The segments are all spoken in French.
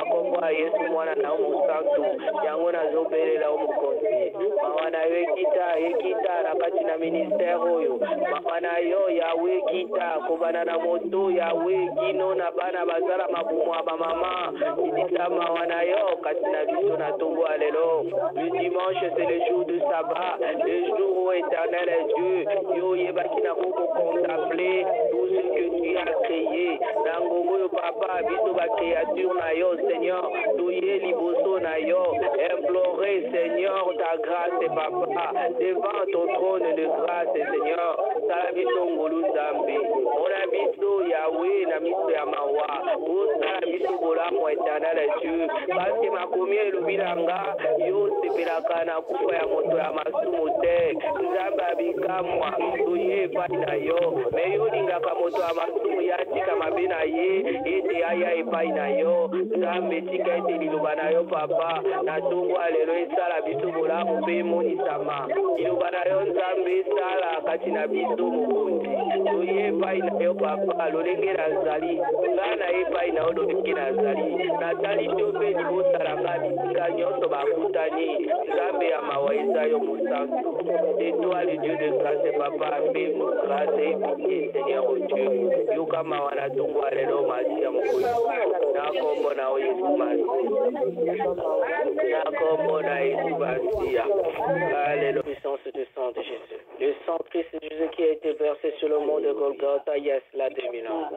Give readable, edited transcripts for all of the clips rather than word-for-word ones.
Papa, kombo Yesu mwana na umusantu yango nazobelela umukonzi mama na yo ekita nakati na ministère oyo mama na yo yawe ekita kobana na moto yawe kino na bana bazala mabumu ya bamama kitita mama na yo kati na biso na tongo alelo. Le dimanche c'est le jour de sabbat, le jour où éternel est Dieu yo yebaki na koko contempler tout ce que tu as créé nangongo yo papa biso ba créature na yo Seigneur toye liboso na yo implorer Seigneur ta grâce papa devant ton trône de grâce Seigneur sala biso ngolu zambi ona biso Yahweh na miso ya mawa osala biso bolamu éternel Dieu parce que makomi elubilanga yo sepelaka na kufa ya moto ya masumu te nzambe abikamwa toye epai na yo me yo lingaka moto ya masumu yatika mabe na ye ete aya epai na yo nzambe tika ete liloba na yo papa na tongo alelo esala biso bolamu mpe emonisama liloba na yo nzambe esala kati na biso mokonzi toye epai na yo papa lolenge nazali ngai na ye epai na yo lolenge nazali natali to mpe libosalanga bisika nyonso bakutani nzambe ya mawa eza yo mosantu et toi le Dieu de grâce papa fais-nous grâce et pitié Seigneur oh Dieu yoka mawa na tongo alelo masi ya mokonzi na kombo na o Yesu masi na kombo na Yesu masi alléluia. Puissance du sang de Jésus, le sang Christ de Jésus qui a été versé sur le mont de Golgotha, yes la dominante.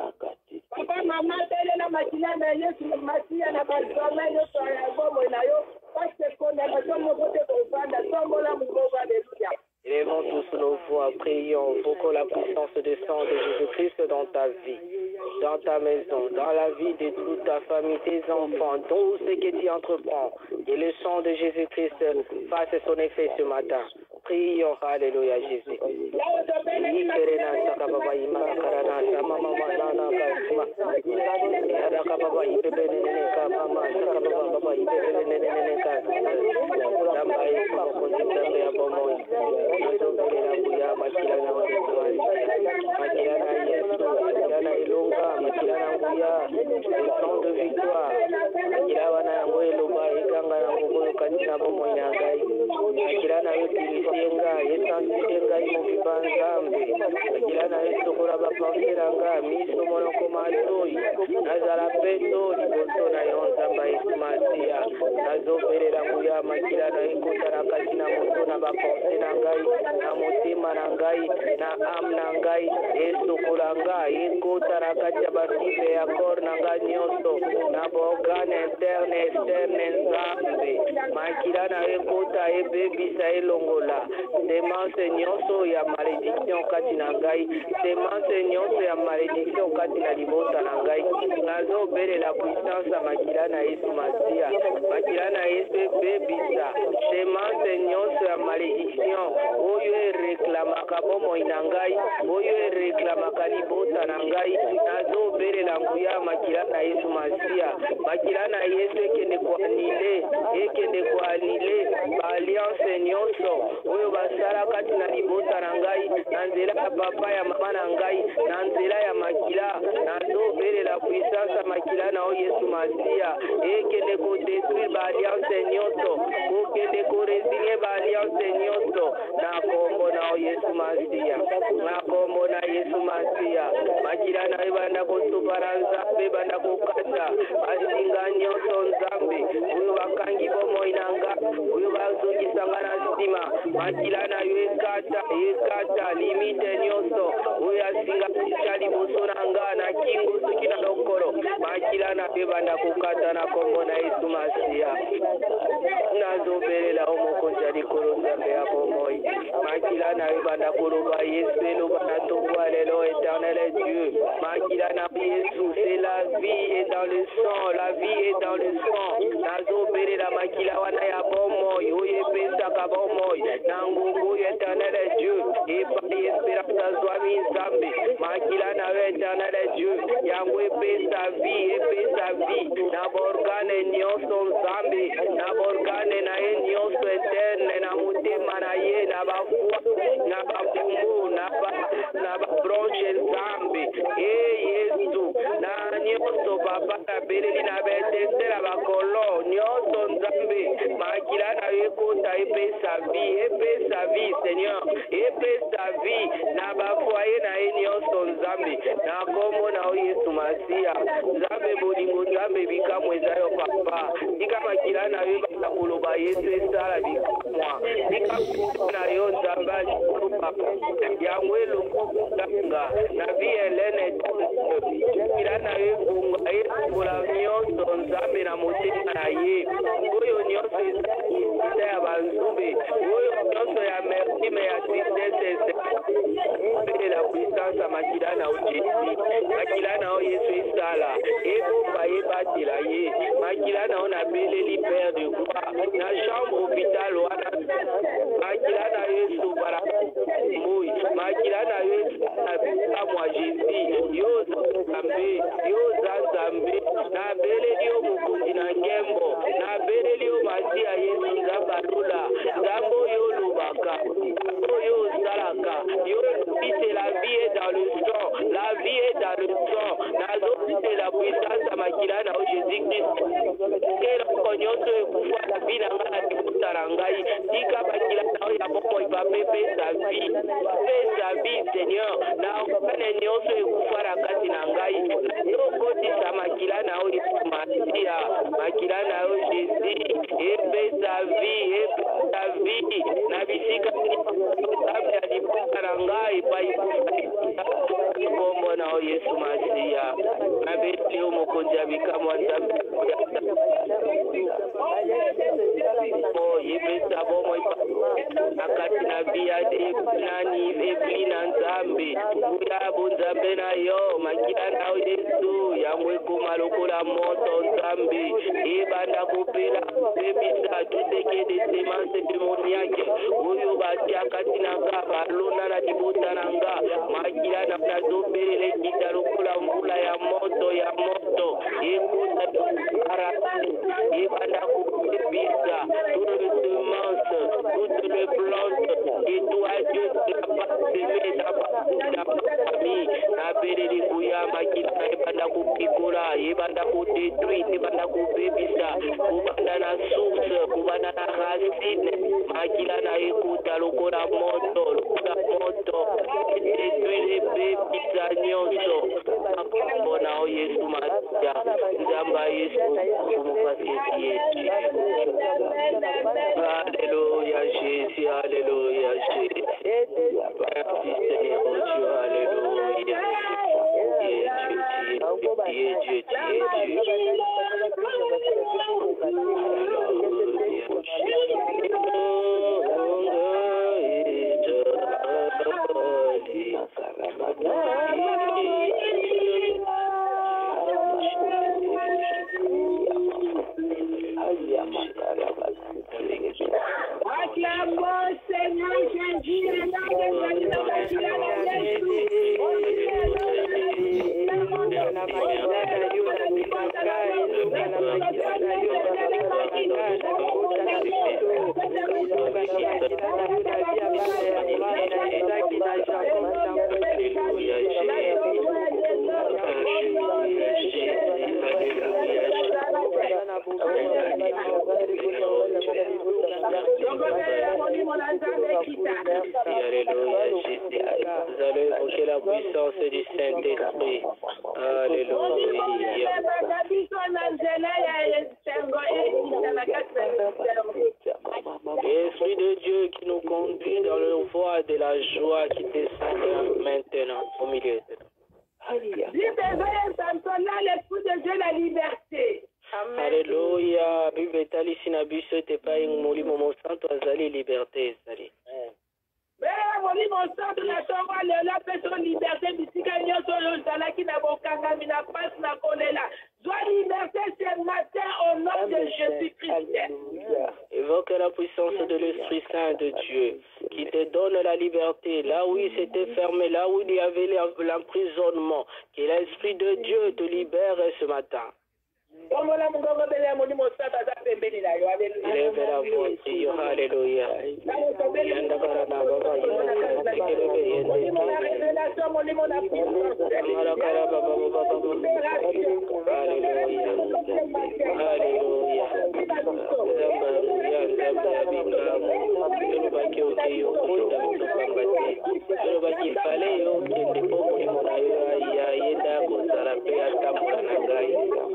Papa mama tele na makina na Yesu masi na bazama yo ya bomo na yo parce que condamnation mo bote ko banda tombo la mo go alléluia. Élevons tous nos voix, prions pour que la puissance du sang de Jésus-Christ dans ta vie, dans ta maison, dans la vie de toute ta famille, tes enfants, tout ce que tu entreprends, et le sang de Jésus-Christ fasse son effet ce matin. Prions, alléluia Jésus. beleli na betesela bakolo nyonso nzambe makila na yo ekota epesa vie Seigneur epesa vie na bafoye na ye nyonso nzambe na kombo na yo Yesu Masiya nzambe bolingo nzambe bikamwa eza yo papa tika makila na yo bana koloba Yesu esala bikamwa tika na yo nzambe papa yango elokanga na vie Helene kila na yo ebunga efungola nyonso nzambe na motema na ye oyo nyonso eza ya banzumbe oyo nyonso ya mertime ya tristesse et la puissance à makila na Jésus makila na Yesu esala ebomba ebatela ye makila na on abeleli père de gloire na chambre hôpital wana makila na Yesu bara moi makila na Yesu na moi Jésus yo zambe na beleli yo mukundi na ngembo na beleli yo masia Yesu zabalula zambo yo lubaka zambo yo salaka yo c'est la vie est dans le sang la vie est dans le sang c'est la puissance à makila na Jésus-Christ kela konyoto ekufa bina ngana tutarangai tika makila na ya boko ipapepe sa vie Seigneur na okane nyonso ekufa rakati na ngai yokoti sa makila na Yesu Masia makila na Jésus epesa vie na bisika sabe aliparangai pa kombo na Yesu Masiya na betio mokonzi abikamwa nzambe yepesa bomo akati na bia de nani epi na nzambe uya bonzambe na yo makila na Yesu yamwe kuma lokola moto nzambe ebanda kupela bebisa tuteke de semence demoniaque uyo bati akati na ngaba lona na dibuta na nga makila na nazobele kita lokola mvula ya moto ekuta arasi ebanda kupebisa toute le semence toute le plante et toi Dieu n'a pas semé na famille na beleli kuya makila ebanda kupikula ebanda kudetruire ebanda kupebisa kubanda na source kubanda na racine makila na ekuta lokola moto detruire pebisa nyonso bona Yesu Masiya nzamba Yesu kumufasiri yetu Alléluia Jésus Alléluia Jésus merci Seigneur Dieu Alléluia Dieu Acclamons Seigneur Jésus, Vous allez évoquer la puissance du Saint-Esprit. Alléluia. L'Esprit de Dieu qui nous conduit dans le voie de la joie qui descend maintenant au milieu de nous. L'Esprit de Dieu, la liberté. Alléluia. Bible etali sina biso te pa molimo mosanto azali liberté ezali. Molimo mosanto na tongo lela peso liberté bisika nyonso oyo ozalaki na bokangami na pasi na kolela. Sois liberté ce matin au nom de Jésus-Christ. Évoque la puissance de l'Esprit Saint de Dieu qui te donne la liberté là où il s'était fermé, là où il y avait l'emprisonnement. Que l'Esprit de Dieu te libère ce matin. Omola mungongo bele ya mulimo sata za pembeni na yo. Ileve la voix to you. Hallelujah. Yanda bara na baba yanda. Tekelebe yende. Amara kara baba baba baba. Hallelujah. Hallelujah. Zamba yanda bika. Yoruba kyoke yo kunda mtopambati. Yoruba kifale yo kende pomo ni mona yo ya yenda kozara pe atamura na gai.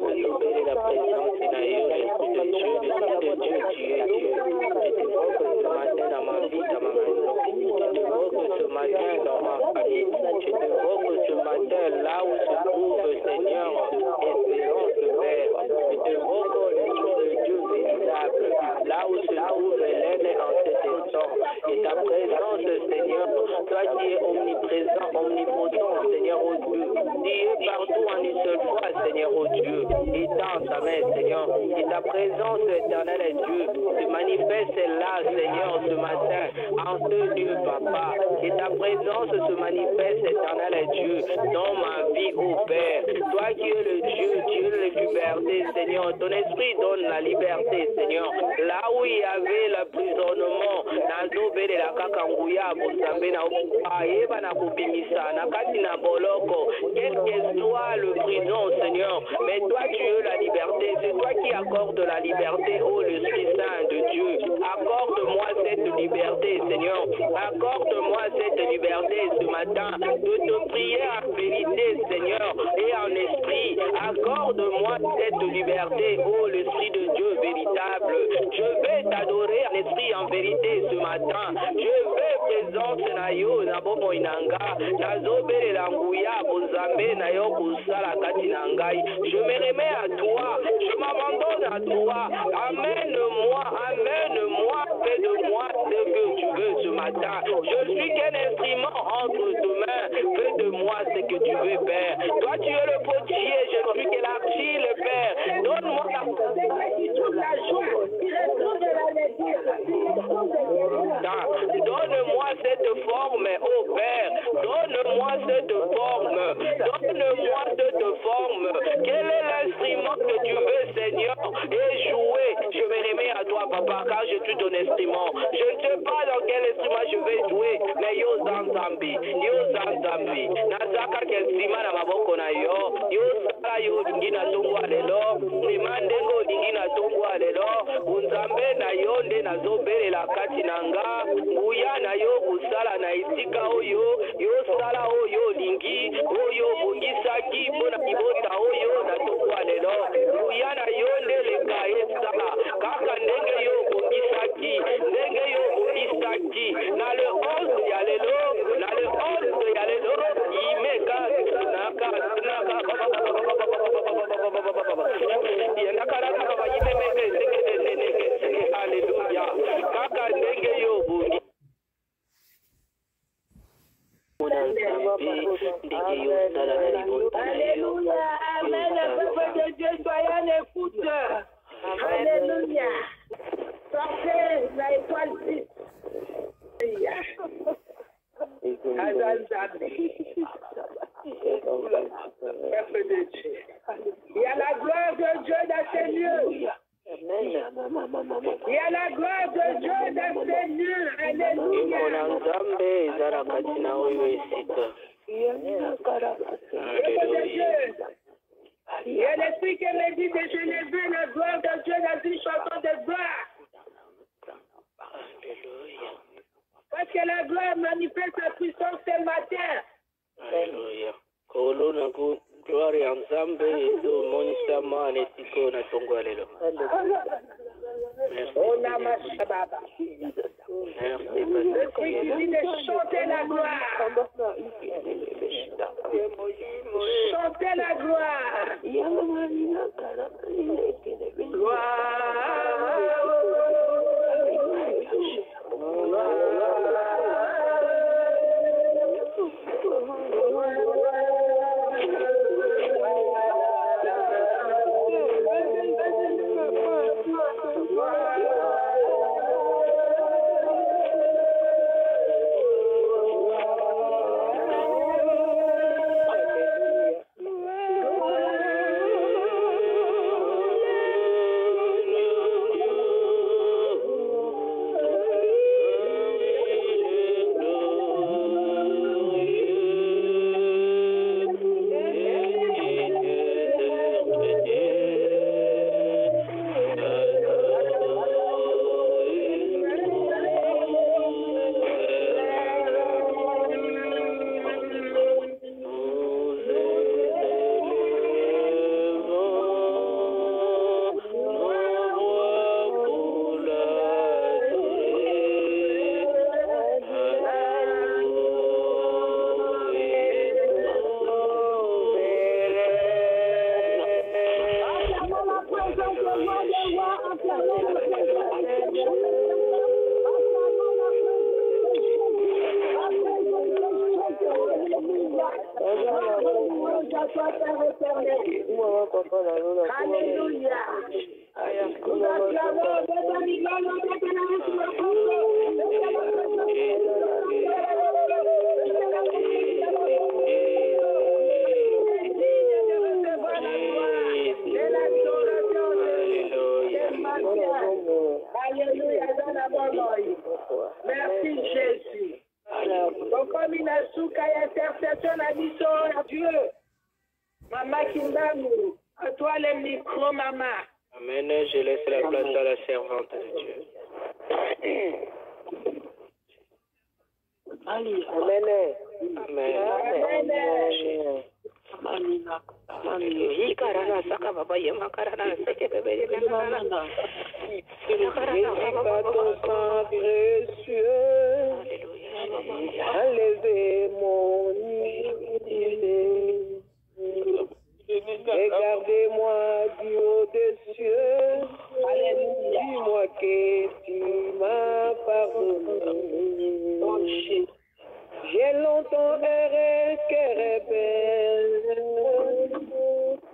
Alobere la présence na yo l'esprit de Dieu, tu es Dieu. Je te vois que ce matin dans ma vie, dans ma maison. Je te vois que ce matin dans ma famille. Je te vois que ce matin là où se trouve Seigneur, espérance Père. Je te vois que le Dieu véritable, là où se trouve l'aide en cet instant. Et ta présence Seigneur, toi qui es omniprésent, omnipotent Seigneur au Dieu. Tu es partout en une seule fois Seigneur au Dieu. Et dans ta main Seigneur, et ta présence éternelle est Dieu, se manifeste là Seigneur ce matin, en ce Dieu Papa, et ta présence se manifeste éternelle est Dieu, dans ma vie ô Père, toi qui es le Dieu, Dieu de liberté Seigneur, ton esprit donne la liberté Seigneur, là où il y avait l'emprisonnement, nazobe de la kakanguya, bozambe na aeba na kubimisa, na kati na boloko, quel que soit le prison Seigneur, mais toi tu es la liberté, c'est toi qui accordes la liberté, ô l'Esprit Saint de Dieu. Accorde-moi cette liberté, Seigneur. Accorde-moi cette liberté ce matin de te prier en vérité, Seigneur, et en esprit. Accorde-moi cette liberté, ô l'Esprit de Dieu véritable. Je vais t'adorer en esprit, en vérité ce matin. Je vais présence na yo, na bomo inanga, na zobele languya, bozambe na yo kusala kati na ngai. Je me remets à toi, je m'abandonne à toi. Amène-moi, fais de moi ce que tu veux ce matin. Je suis qu'un instrument entre tes mains. Fais de moi ce que tu veux, Père. Toi, tu es le potier, je suis que l'argile, Père. Donne-moi la joie. Donne-moi cette forme, ô Père. Donne-moi cette forme. Donne-moi cette forme. Quel est l'instrument que tu veux, Seigneur, et jouer? Je me remets à toi, Papa, car je suis ton instrument. Je ne sais pas dans quel instrument je vais jouer, mais yo zanzambi. Nazaka kelsima na maboko na yo. Yo sala yo dingina tongwa lelo. Nimandengo dingina tongwa lelo. Unzambe na yo nde nazobele la kati nanga. Nguya na yo kusala na isika oyo. Yo sala oyo lingi. Oyo bongisaki bona kibota oyo na tongwa lelo. Nguya na yo nde leka esala. Kaka ndenge yo bongisaki. Ndenge yo bongisaki. Na le 11 ya lelo. Na le 11 ya lelo. Imeka naka Alléluia. Kaka ndenge yo bongi. Alléluia. Amen. Le peuple de Dieu, soyez en écoute. Alléluia. Sortez la étoile 6. Peuple de Dieu. Il y a la gloire de Dieu dans ces lieux. Il y a la gloire de Dieu dans ces lieux. Alléluia. Il y a l'esprit qui me dit que je n'ai vu la gloire de Dieu dans une chanson de gloire. Parce que la gloire manifeste sa puissance ce matin. Alléluia. Gloire ensemble et tout mon sama netiko na tongwa lelo. Merci. L'esprit qui dit de chanter la gloire. Chanter la gloire. Merci Jésus. Donc comme il a souka et intercession à mission à Dieu. Maman Kimbamu, à toi le micro, maman. Amen. Je laisse la place à la servante de Dieu. Amen. Amen. Enlevez mon iniquité. Regardez-moi du haut des cieux. Dis-moi que tu m'as pardonné. J'ai longtemps erré, cœur rebelle,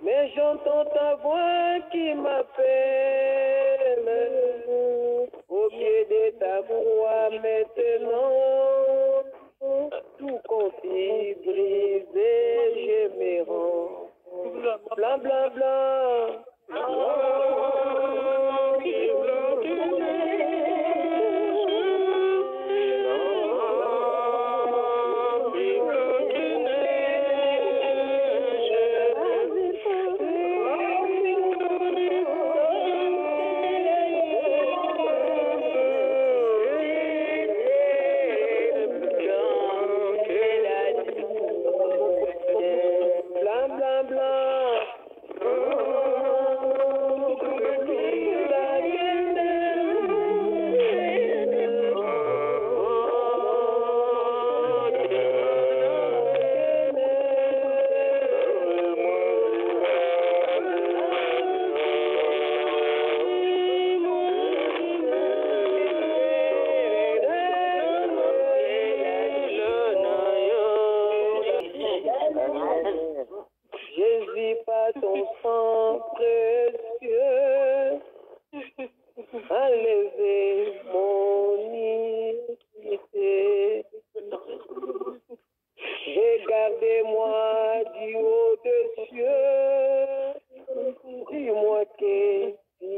mais j'entends ta voix qui m'appelle. Au pied de ta croix maintenant, tout compte brisé, je me rends. Blanc, blanc, blanc. Jésus, pas ton sang précieux, enlevez mon iniquité. Regardez-moi du haut des cieux, dis-moi que tu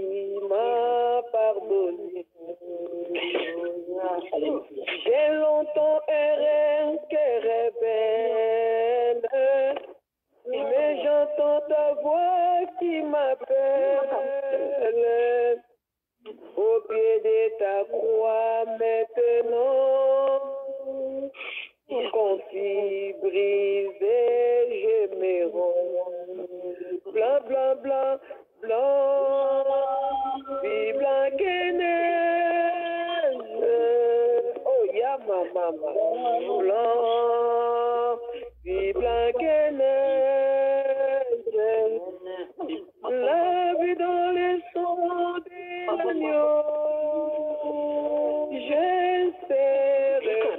m'as pardonné. J'ai longtemps erré, cœur rebelle, mais j'entends ta voix qui m'appelle. Au pied de ta croix maintenant, confie brisé, je me rends. Blanc, blanc, blanc, blanc, vie blanc que neige. Oh, ya maman, blanc, vie blanc que neige. La vie dans les sons de l'agneau. Je serai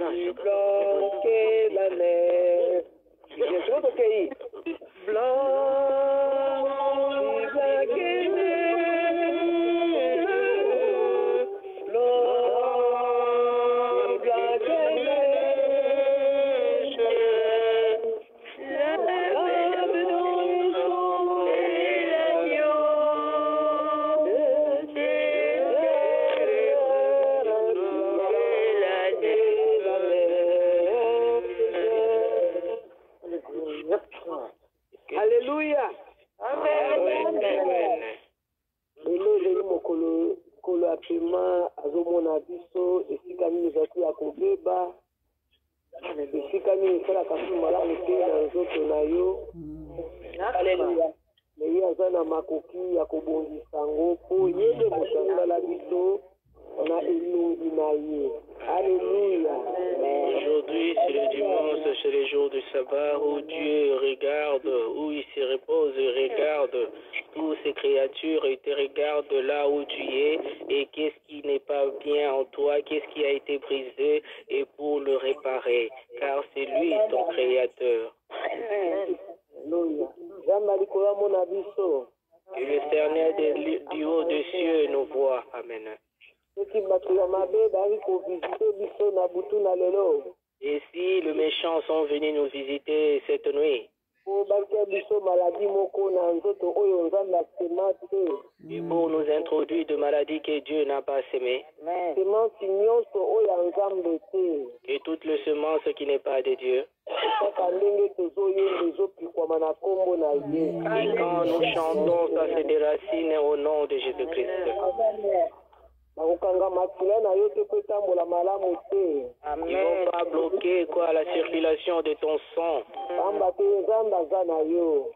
plus blanc que la neige. Je suis au pays. Blanc, plus blanc que neige. Blanc, blanc que neige. La vie dans les sons de l'agneau. Alléluia. Amen. Lelo ezali mokolo ya pema azomona biso esika nini ezalaki ya kobeba esika nini esalaka mpe malamu te na nzoto na yo. Alléluia. Me ye aza na makoki ya kobongisa yango mpo ye nde moto asala biso On a elongi na ye. Alléluia. Aujourd'hui, c'est le dimanche, c'est le jour du sabbat où Dieu regarde, où il se repose et regarde toutes ces créatures et te regarde là où tu es et qu'est-ce qui n'est pas bien en toi, qu'est-ce qui a été brisé et pour le réparer, car c'est lui ton créateur. Alléluia. Que l'Éternel du haut des cieux nous voit. Amen. Et si les méchants sont venus nous visiter cette nuit, et pour nous introduire de maladies que Dieu n'a pas sémées, et toutes les semences qui n'est pas de Dieu, et quand nous chantons, ça se déracine au nom de Jésus-Christ. Ils ne vont pas bloquer la circulation de ton sang.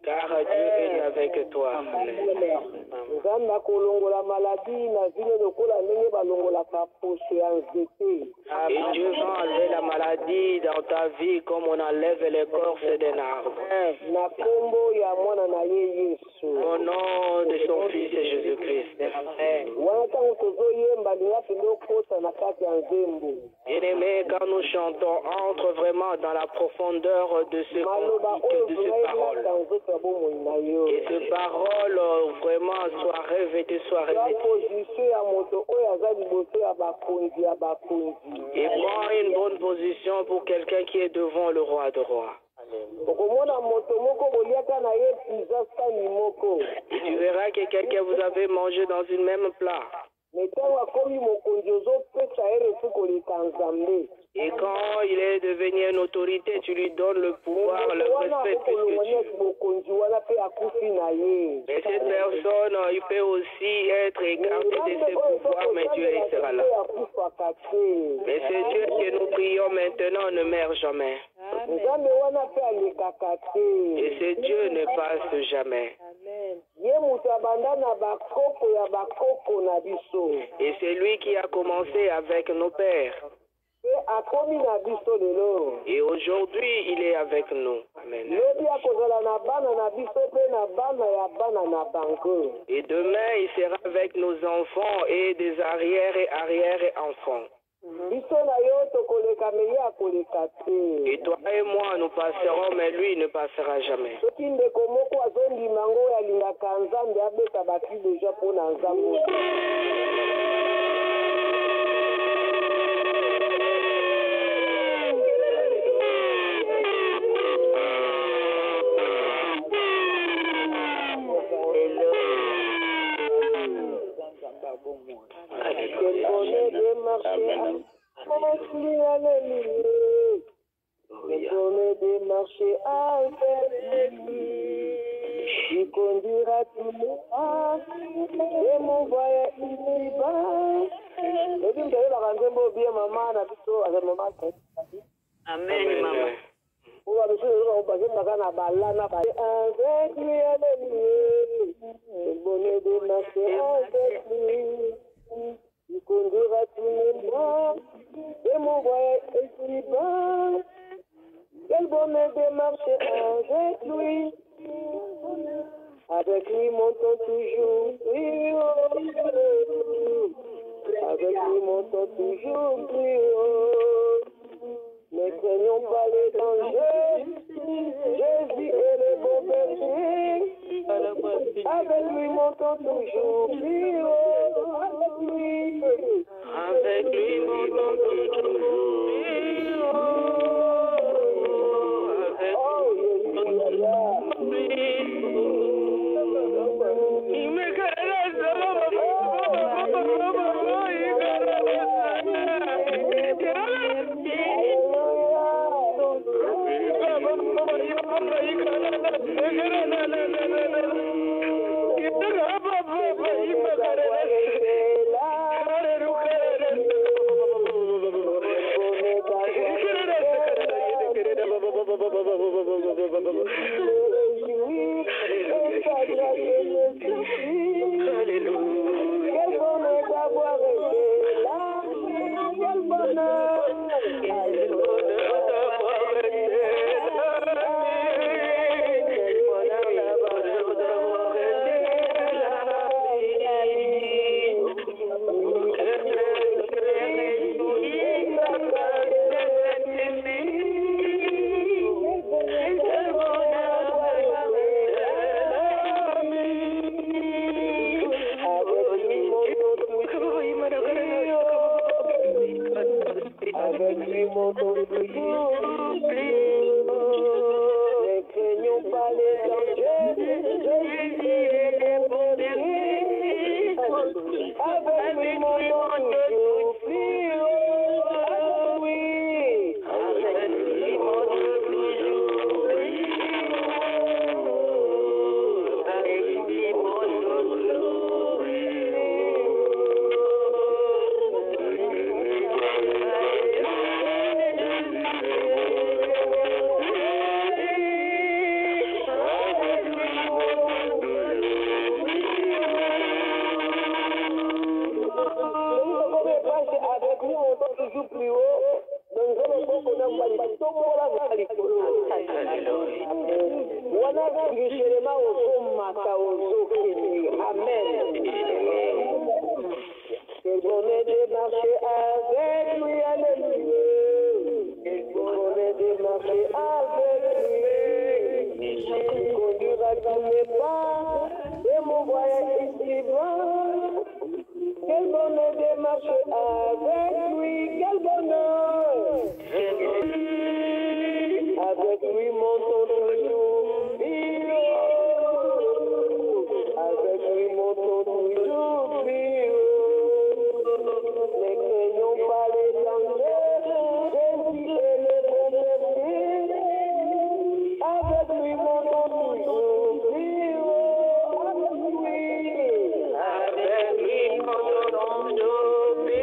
Car Dieu est avec toi. Et Dieu va enlever la maladie dans ta vie comme on enlève l'écorce d'un arbre. Au nom de son Fils Jésus-Christ. Bien-aimés, quand nous chantons, entre vraiment dans la profondeur de ce cantique, de ces paroles. Que ces paroles vraiment soient revêtées, Et prends une bonne position pour quelqu'un qui est devant le roi de rois. Et tu verras que quelqu'un vous avez mangé dans une même plat. Et quand il est devenu une autorité, tu lui donnes le pouvoir, le respect plus que Dieu. Mais cette personne, il peut aussi être écarté de ses pouvoirs, mais Dieu sera là. Mais c'est Dieu que nous prions maintenant ne meurt jamais. Et ce Dieu ne passe jamais. Et c'est lui qui a commencé avec nos pères. Et aujourd'hui, il est avec nous. Amen. Et demain, il sera avec nos enfants et des arrière-enfants. Et toi et moi, nous passerons, mais lui ne passera jamais. Il conduira tout le monde et mon voyage ici-bas. Amen, maman. Avec lui, le bonheur de marcher avec lui. Il conduira tout le monde et mon voyage ici-bas. Quel bonheur de marcher avec lui. Avec lui, montons toujours plus haut. Avec lui, montons toujours plus haut. Ne craignons pas les dangers. Jésus est le bon berger. Avec lui, montons toujours plus haut. Avec lui, montons toujours plus haut. montons toujours plus haut. Ne craignons pas les dangers, Jésus est le berger. Avec lui montons toujours plus haut. Oui, avec lui montons toujours plus haut. Avec lui montons toujours plus quel bonheur de marcher avec lui, alléluia. Quel bonheur de marcher avec lui. Il conduira tous mes pas de mon voyage ici-bas. Quel bonheur de marcher avec lui, quel bonheur. Avec lui, montons toujours plus haut. Avec lui, montons toujours plus haut. Ne craignons pas les dangers, Jésus est le bon berger. Avec lui, montons toujours plus haut. Avec lui, montons toujours plus haut.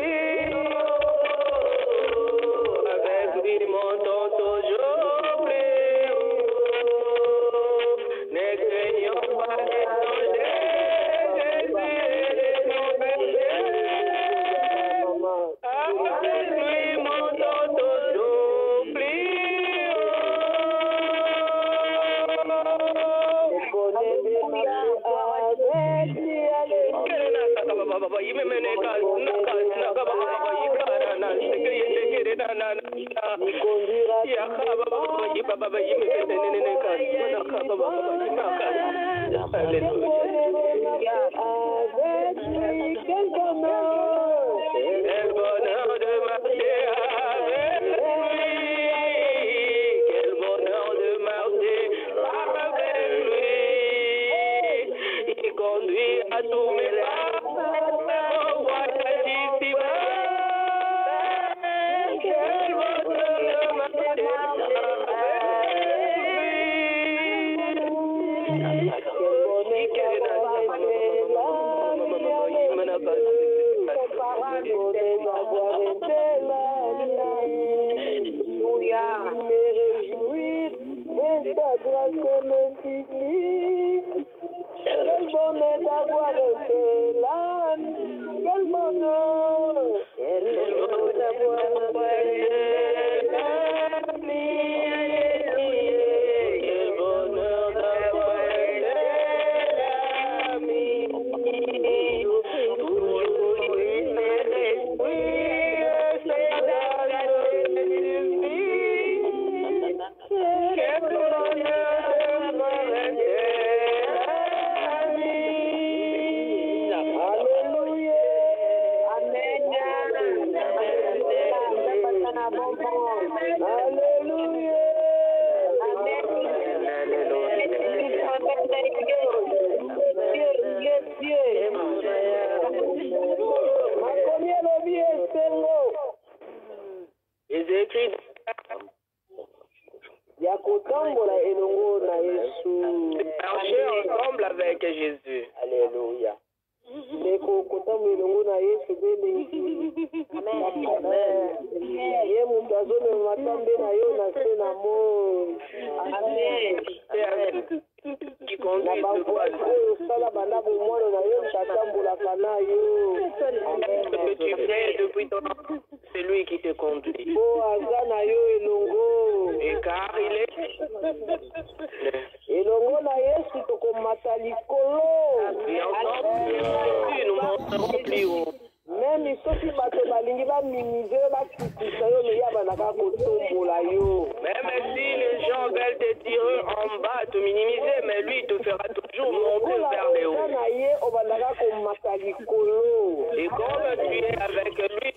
Avec lui, montons toujours plus haut. Ne craignons pas les dangers, Jésus est le bon berger. Avec lui, montons toujours plus haut. Le bonheur de marcher avec lui, il conduira avec lui, quel bonheur. Quel bonheur de marcher avec lui. Quel bonheur de marcher avec lui. Il conduit à tous mes pas. Mon voyage ici-bas. Quel bonheur de marcher avec lui. Quel bonheur d'avoir été là, quel bonheur, quel bonheur d'avoir été l'ami, quel bonheur d'avoir été l'ami, toujours lui mes esprits, c'est la quel bonheur d'avoir été marcher ensemble avec Jésus. Alléluia. Qui conduit ce que tu fais depuis ton enfance, c'est lui qui te conduit. Et car il est et ensemble, nous monterons plus haut. Même si les gens veulent te tirer en bas, te minimiser, mais lui te fera toujours monter vers les hauts. Et comme tu es avec lui,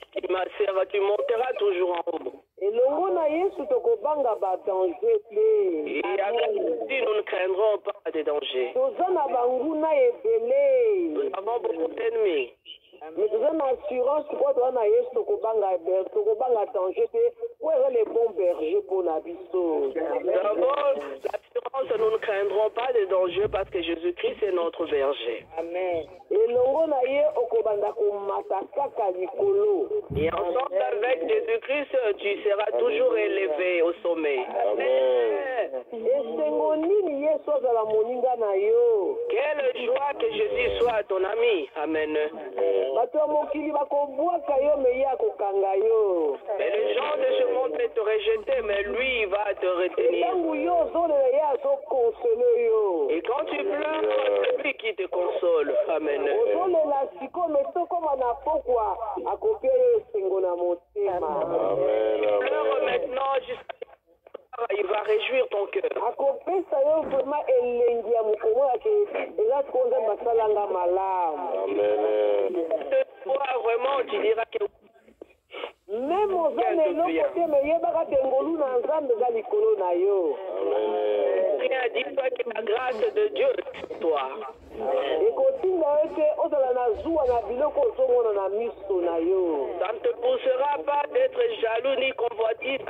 tu monteras toujours en haut. tokobanga badanger te. Et avec Jésus, nous ne craindrons pas de danger. Toza na banguna ebele. Nous avons beaucoup d'ennemis. Mais toza na assurance kwa toza na Yesu tokobanga danger te. Pour les bons bergers pour la biso. Nous avons l'assurance, nous ne craindrons pas de danger parce que Jésus-Christ est notre berger. Amen. Elongo na ye okobanda komata kaka likolo. Et ensemble avec Jésus-Christ, tu seras toujours élevé au sommet. Amen. Esengo nini Yesu azala moninga na yo? Quelle joie que Jésus soit ton ami. Amen. Bato ya mokili bakobwaka yo me ye akokanga yo. Mais les gens de ce monde vont te rejeter, mais lui, il va te retenir. Ntango yo ozolela ye azokonsole yo. Et quand tu pleures, c'est lui qui te console. Amen. Ozolela siko me tokoma na pokwa akopia yo esengo na motema. Pleure maintenant jusqu'à il va réjouir ton cœur. Akopesa yo vraiment elengi ya mokomo yake eza konza basalanga malamu. Vraiment, tu diras que même oza lelo kote me yebaka te ngolu na nzambe eza likolo na yo. rien, dis-toi que la grâce de Dieu est sur toi. ekotinda yo te ozala na zuwa na biloko ozomona na miso na yo. Ça ne te poussera pas d'être jaloux ni convoitise.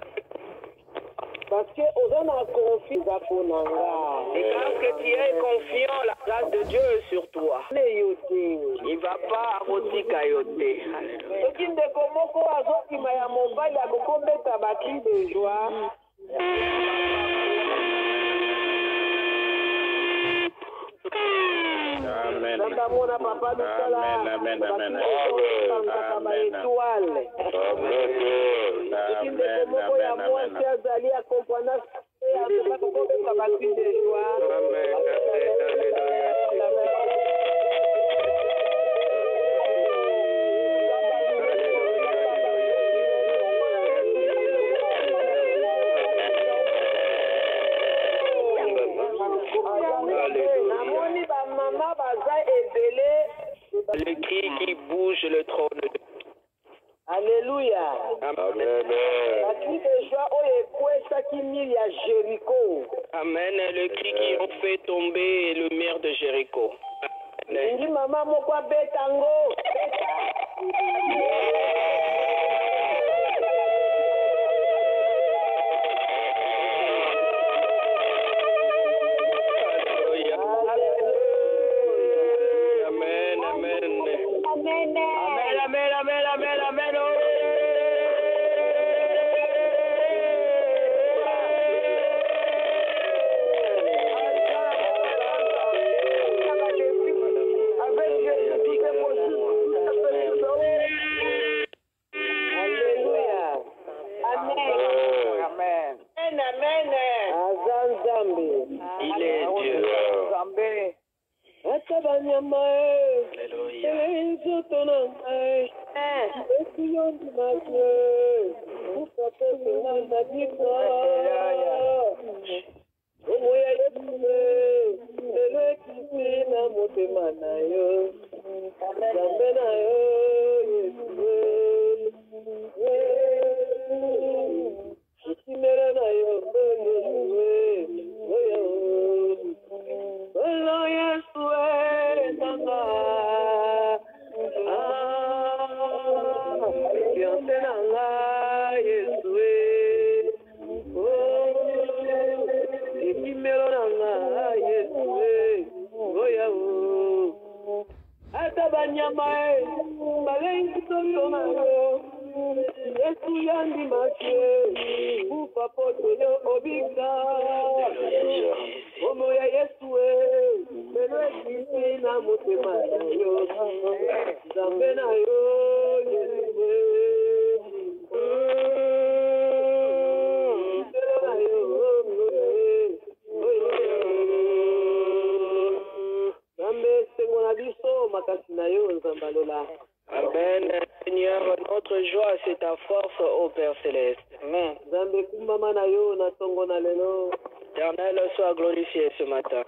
Parce que oza na confiance eza mpo na nga. Et parce que tu es confiant, la grâce de Dieu est sur toi. yo te Il ne va pas arotika yo te. soki ndeko moko azokima ya mobali akokobeta bakri de joie. Namba mona papa lusala baétoile. Soki ndeko moko ya mwasi azali akompana akokobeta bakri de joie. namoni bamama baza ebele. Le cri qui bouge le trône. Alléluia. Amen. Bakri de joie oyo ekwesaki mire ya Jéricho. Amen. Le cri qui ont fait tomber le mur de Jéricho. Ndingi mama moko abeta ngo. Il est Dieu. Amen. Seigneur, notre joie, c'est ta force, ô Père Céleste. Amen. Éternel, sois glorifié ce matin.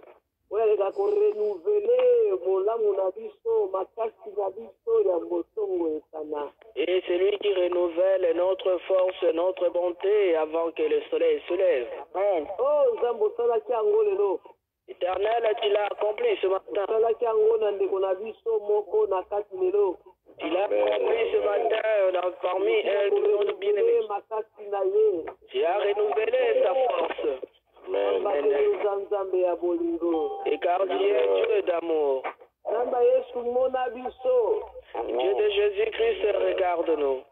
Et celui qui renouvelle notre force, notre bonté avant que le soleil se lève. Amen. Oh, Nzambo salaki yango lelo. Éternel, tu l'as accompli ce matin. Salaki yango na ndeko na biso moko na kati lelo. Tu l'as accompli ce matin parmi un de nos bien-aimés. Makasi na ye. Tu as renouvelé sa force. Nzambe ya bolingo. Et car tu es Dieu d'amour. Namba Yesu mona biso. Dieu de Jésus-Christ, regarde-nous.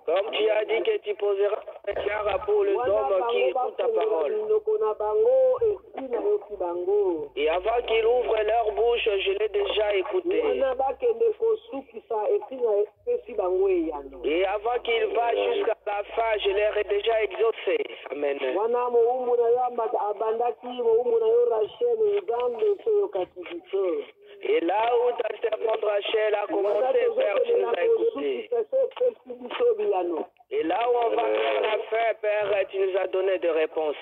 Comme tu as dit que tu poseras un regard pour les hommes qui écoutent ta parole. Et avant qu'ils ouvrent leur bouche, je l'ai déjà écouté. Et avant qu'ils vaillent jusqu'à la fin, je leur ai déjà exaucé. Amen. Et là où ta servante Rachel a commencé, Père, tu nous as écoutés. Et là où on va faire la fin, Père, tu nous as donné des réponses.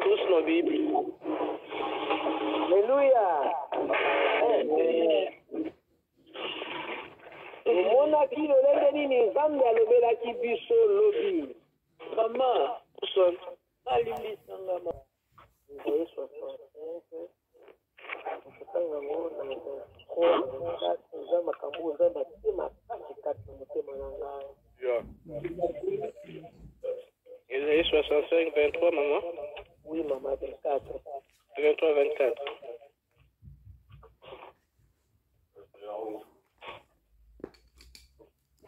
Tous nos Bibles. Alléluia. Omonaki lolenge nini Nzambe alobelaki biso lobi. Mama, alimbisanga ma. Isaïe 65, 23, maman. Oui, maman, 24. 23, 24.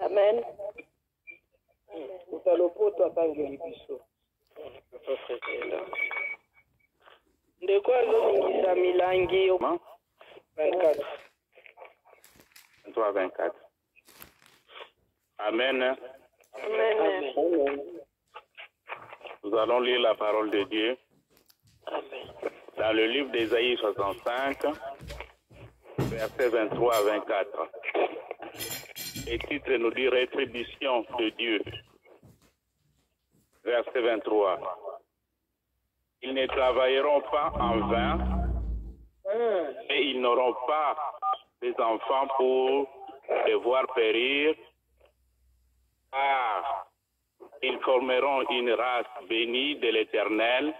Amen. Utalopoto akangeli biso. Ndeko azongisa milangi 24. 23, 24. Amen. Amen. Nous allons lire la parole de Dieu. Amen. Dans le livre d'Ésaïe 65, versets 23 à 24. Le titre nous dit Rétribution de Dieu. Verset 23. Ils ne travailleront pas en vain et ils n'auront pas des enfants pour les voir périr. Car ils formeront une race bénie de l'Éternel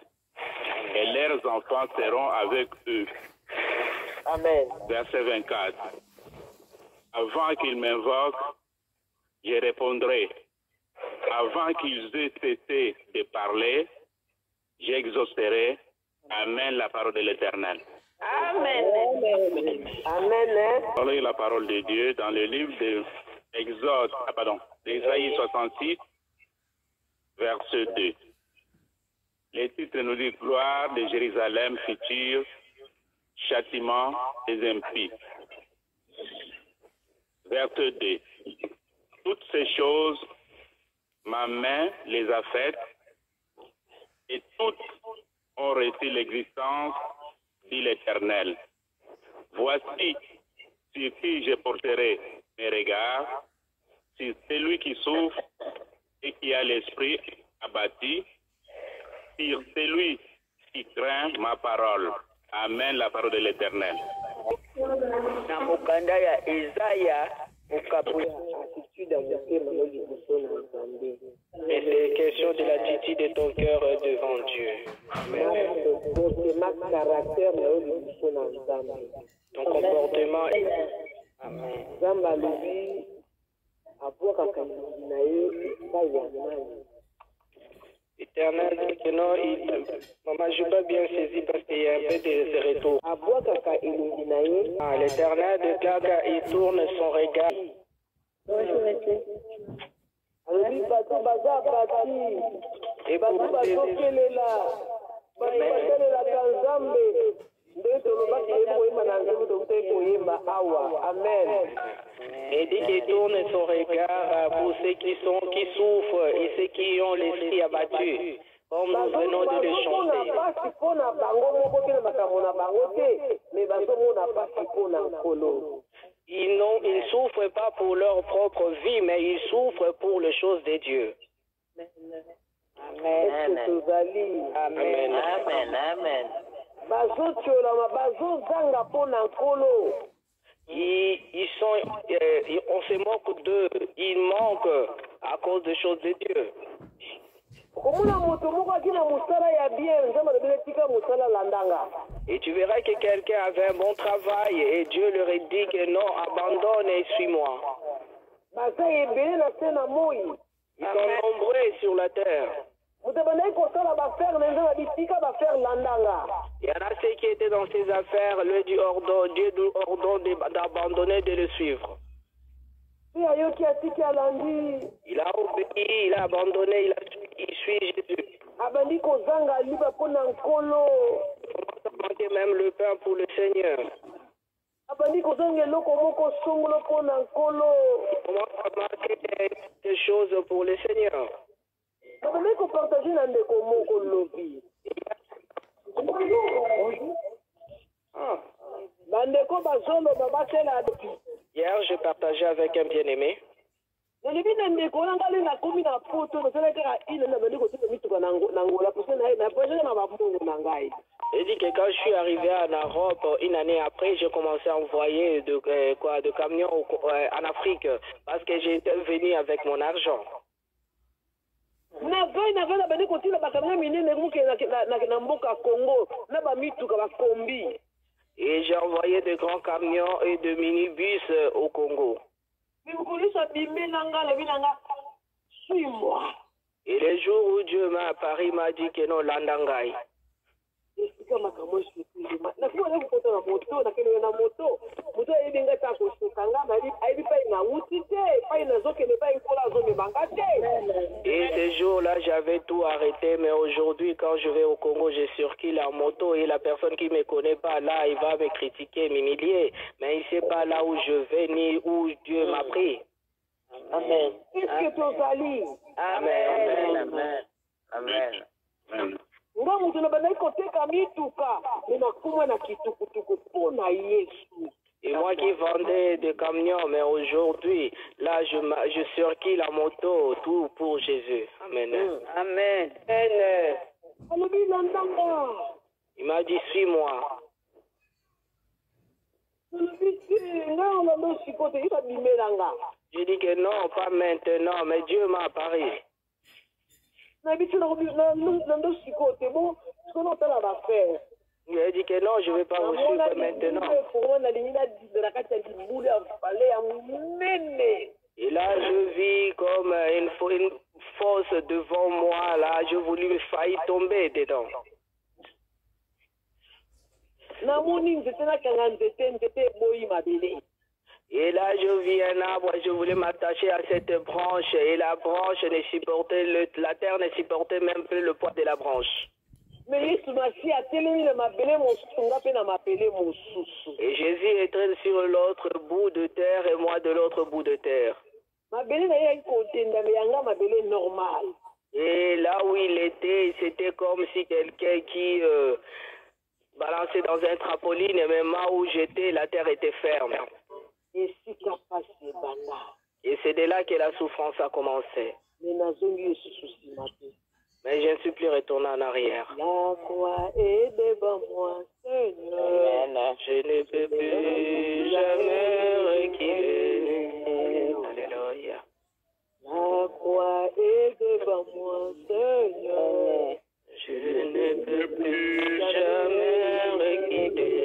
et leurs enfants seront avec eux. Amen. Verset 24. Avant qu'ils m'invoquent, je répondrai. Avant qu'ils aient cessé de parler, j'exaucerai. Amen, la parole de l'Éternel. Amen. Amen. Allons la parole de Dieu dans le livre d'Ésaïe 66, verset 2. Les titres nous disent Gloire de Jérusalem future, châtiment des impies. Verset 2. Toutes ces choses, ma main les a faites, et toutes ont reçu l'existence, dit l'Éternel. Voici sur qui je porterai mes regards, sur celui qui souffre et qui a l'esprit abattu, sur celui qui craint ma parole. Amen, la parole de l'Éternel. Na mukanda ya Isaya Mais c'est question de l'attitude de ton cœur devant Dieu. Amen. Ton comportement est... Amen. Éternel, que non, maman, je n'ai pas bien saisi parce qu'il y a un peu de retour. Ah, l'Éternel déclare qu'il tourne son regard. Et pour et dit qu'il tourne son regard pour ceux qui souffrent et ceux qui ont l'esprit abattu, comme nous venons de le chanter. Ils ne souffrent pas pour leur propre vie, mais ils souffrent pour les choses de Dieu. Amen. Amen. Amen. Amen. On se moque d'eux, ils manquent à cause des choses de Dieu. Et tu verras que quelqu'un avait un bon travail et Dieu leur a dit que non, abandonne et suis-moi. Ils sont nombreux sur la terre. Il y en a ceux qui étaient dans ces affaires, Dieu ordonne d'abandonner, de le suivre. Il a obéi, il a abandonné, il suit Jésus. Il commence à manquer même le pain pour le Seigneur. Il commence à manquer des choses pour le Seigneur. Hier, je partageais avec un bien-aimé. Il dit que quand je suis arrivé en Europe, une année après, j'ai commencé à envoyer de camions en Afrique parce que j'étais venu avec mon argent. Et j'ai envoyé de grands camions et de minibus au Congo. Et le jour où Dieu m'a apparu, il m'a dit que non, Landangai. Et ce jour-là, j'avais tout arrêté, mais aujourd'hui, quand je vais au Congo, je circule la moto et la personne qui ne me connaît pas là, il va me critiquer, m'humilier, mais il ne sait pas là où je vais ni où Dieu m'a pris. Amen. Amen. Amen. Amen. Amen. Et moi qui vendais des camions, mais aujourd'hui, là, je circule la moto, tout pour Jésus. Amen. Amen. Il m'a dit, suis-moi. J'ai dit que non, pas maintenant, mais Dieu m'a apparu. Il a dit que non, je ne vais pas vous suivre maintenant. Et là, je vis comme une fosse devant moi. Là, je voulais faillir tomber dedans. Et là, je vis un arbre, je voulais m'attacher à cette branche. Et la branche ne supportait, la terre ne supportait même plus le poids de la branche. Et Jésus était sur l'autre bout de terre et moi de l'autre bout de terre. Et là où il était, c'était comme si quelqu'un qui balançait dans un trampoline, et même là où j'étais, la terre était ferme. Et c'est de là que la souffrance a commencé. Mais je ne suis plus retourné en arrière. La croix est devant moi, Seigneur. Je ne peux plus jamais reculer. moi, Seigneur. Je ne peux plus jamais quitter.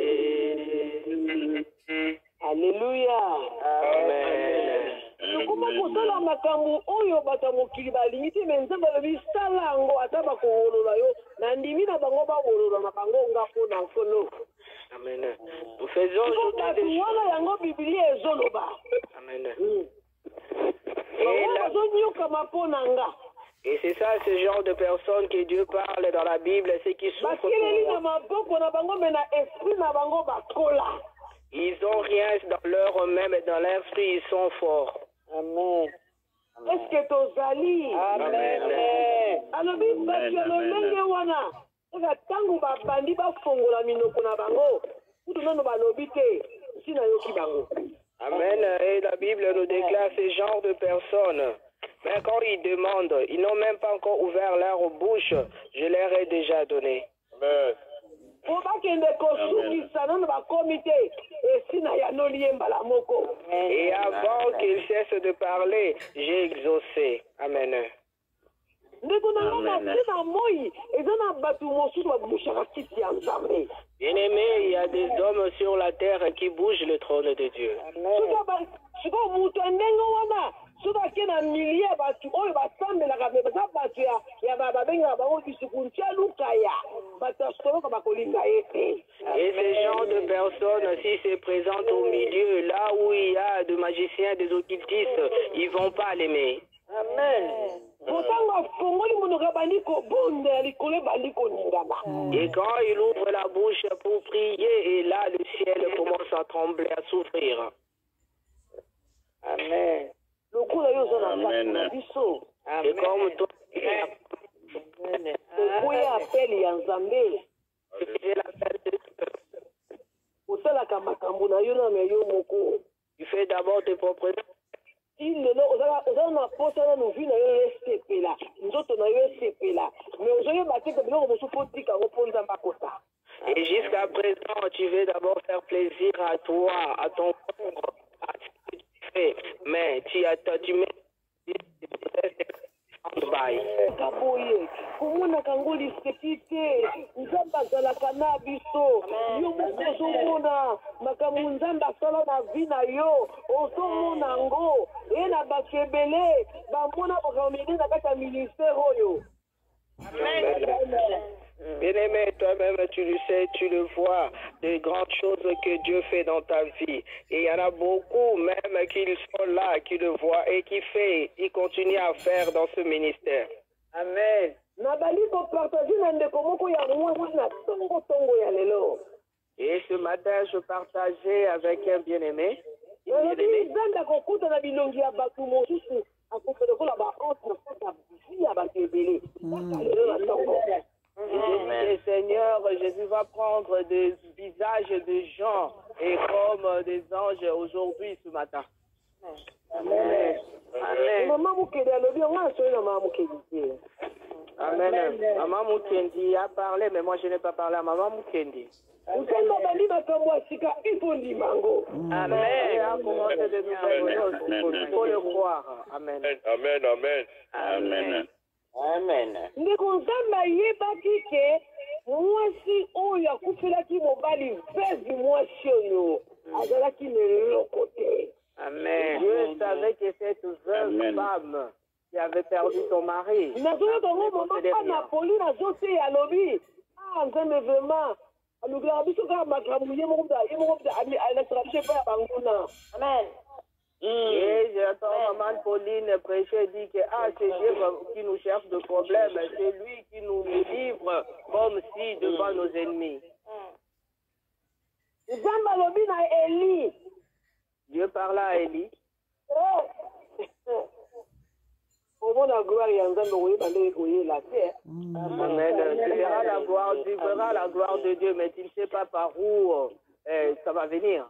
Alléluia. Amen. Comment kosala makambo oyo bato mokili balingi te me nzambe alobi sala yango ata bakowolola yo na ndimi na bango bawolola na bango nga mpona nkolo. Amen. Nous faisons aujourd'hui des choses. wana yango biblia ezoloba. Amen. bango bazonyokama mpona nga. Et c'est ça, ce genre de personnes que Dieu parle dans la Bible, c'est qui souffrent pour bakeleli na moi. maboko na bango me na esprit na bango bakola. Ils n'ont rien dans leur même et dans l'esprit, ils sont forts. Amen. Est-ce que tozali? Amen. alobi bato ya lolenge wana eka ntango babandi bafongola minoko na bango kutu nano balobi te si nayoki bango. Amen. Et la Bible nous déclare ce genre de personnes. Mais quand ils demandent, ils n'ont même pas encore ouvert leur bouche, je leur ai déjà donné. Amen. po bakende kosukisa nano bakomi te esi na yanoli ye mbala moko. Et avant qu'ils cessent de parler, j'ai exaucé. Amen. ndeko na nga na se na moi eza na bato mosusu babushaka kiti ya nzambe. Bien-aimé, il y a des hommes sur la terre qui bougent le trône de Dieu. sikoyo moto ya ndenge wana soki ake na milie ya bato oyo basambelaka me baza bato ya babengaka bango lisuku ntia lukaya bato ya soloka bakolinga ye te. Et ce genre de personnes, si se présentent au milieu, là où il y a des magiciens, des occultistes, ils ne vont pas l'aimer. Amen. Motango afongoli monoko bandi kobondela likolo ebandi koningana. Et quand il ouvre la bouche pour prier, et là, le ciel commence à trembler, à souffrir. Amen. Lokola yo oza na kati na biso. Et comme toi, okoya apeli ya nzambe osalaka makambo na yo na me yo moko. tu fais d'abord tes propres. lelo oza na posa na novi na yo esepela nzoto na yo esepela me ozoyeba te ke biloko mosusu po tika yango mpo nzambe akota. Et jusqu'à présent, tu veux d'abord faire plaisir à toi, à ton corps, à ce que tu fais. Mais tu mets kaboye komonaka ngo liseki te nzambe azalaka na biso yo moko ozomona makambo nzambe asala na vi na yo ozomona yango ye na bato ebele bamona makambo mene na kati ya ministère oyo. Bien-aimé, toi-même, tu le sais, tu le vois, de grandes choses que Dieu fait dans ta vie. Et il y en a beaucoup même qui sont là, qui le voient et qui fait, ils continuent à faire dans ce ministère. Amen. nabali kopartage na ndeko moko ya mwasi na tongo ya lelo. Et ce matin, je partageais avec un bien-aimé. nzambe akokutana bilongi ya bato mosusu akokende kola baantre na kati ya vi ya bato ebele kaka lelo na tongo. Et Seigneur, Jésus va prendre des visages de gens et comme des anges aujourd'hui ce matin. Amen. Amen. Maman Mukedi alobi on a soyi na maman Mukedi. Amen. Maman Mukendi a parlé, mais moi je n'ai pas parlé à Maman Mukendi. Nzambe abandi makambo ya sika ifo ndima yango. Amen. A commencé de nouvelles choses. Il faut le croire. Amen. Amen, amen. Amen. Amen. ndeko nzambe ayebaki ke mwasi oyo akufelaki mobali vezi mwasi oyo azalaki na eloko te. Amen. Dieu savait que cette veuve femme qui avait perdu son mari. nazoyoka ngo mama ana poli nazoteya alobi nzambe vraiment alukaka biso kaka makambo ye moko alakisaka biso epai ya banguna. Amen. Et j'entends maman Pauline prêcher, dit que c'est Dieu qui nous cherche de problèmes, c'est lui qui nous livre comme si devant nos ennemis. nzambe alobi na Eli. Dieu parla à Élie. omona gloire ya nzambe koyeba ndenge koyela te. Amen. Tu verras la gloire de Dieu, mais tu ne sais pas par où ça va venir.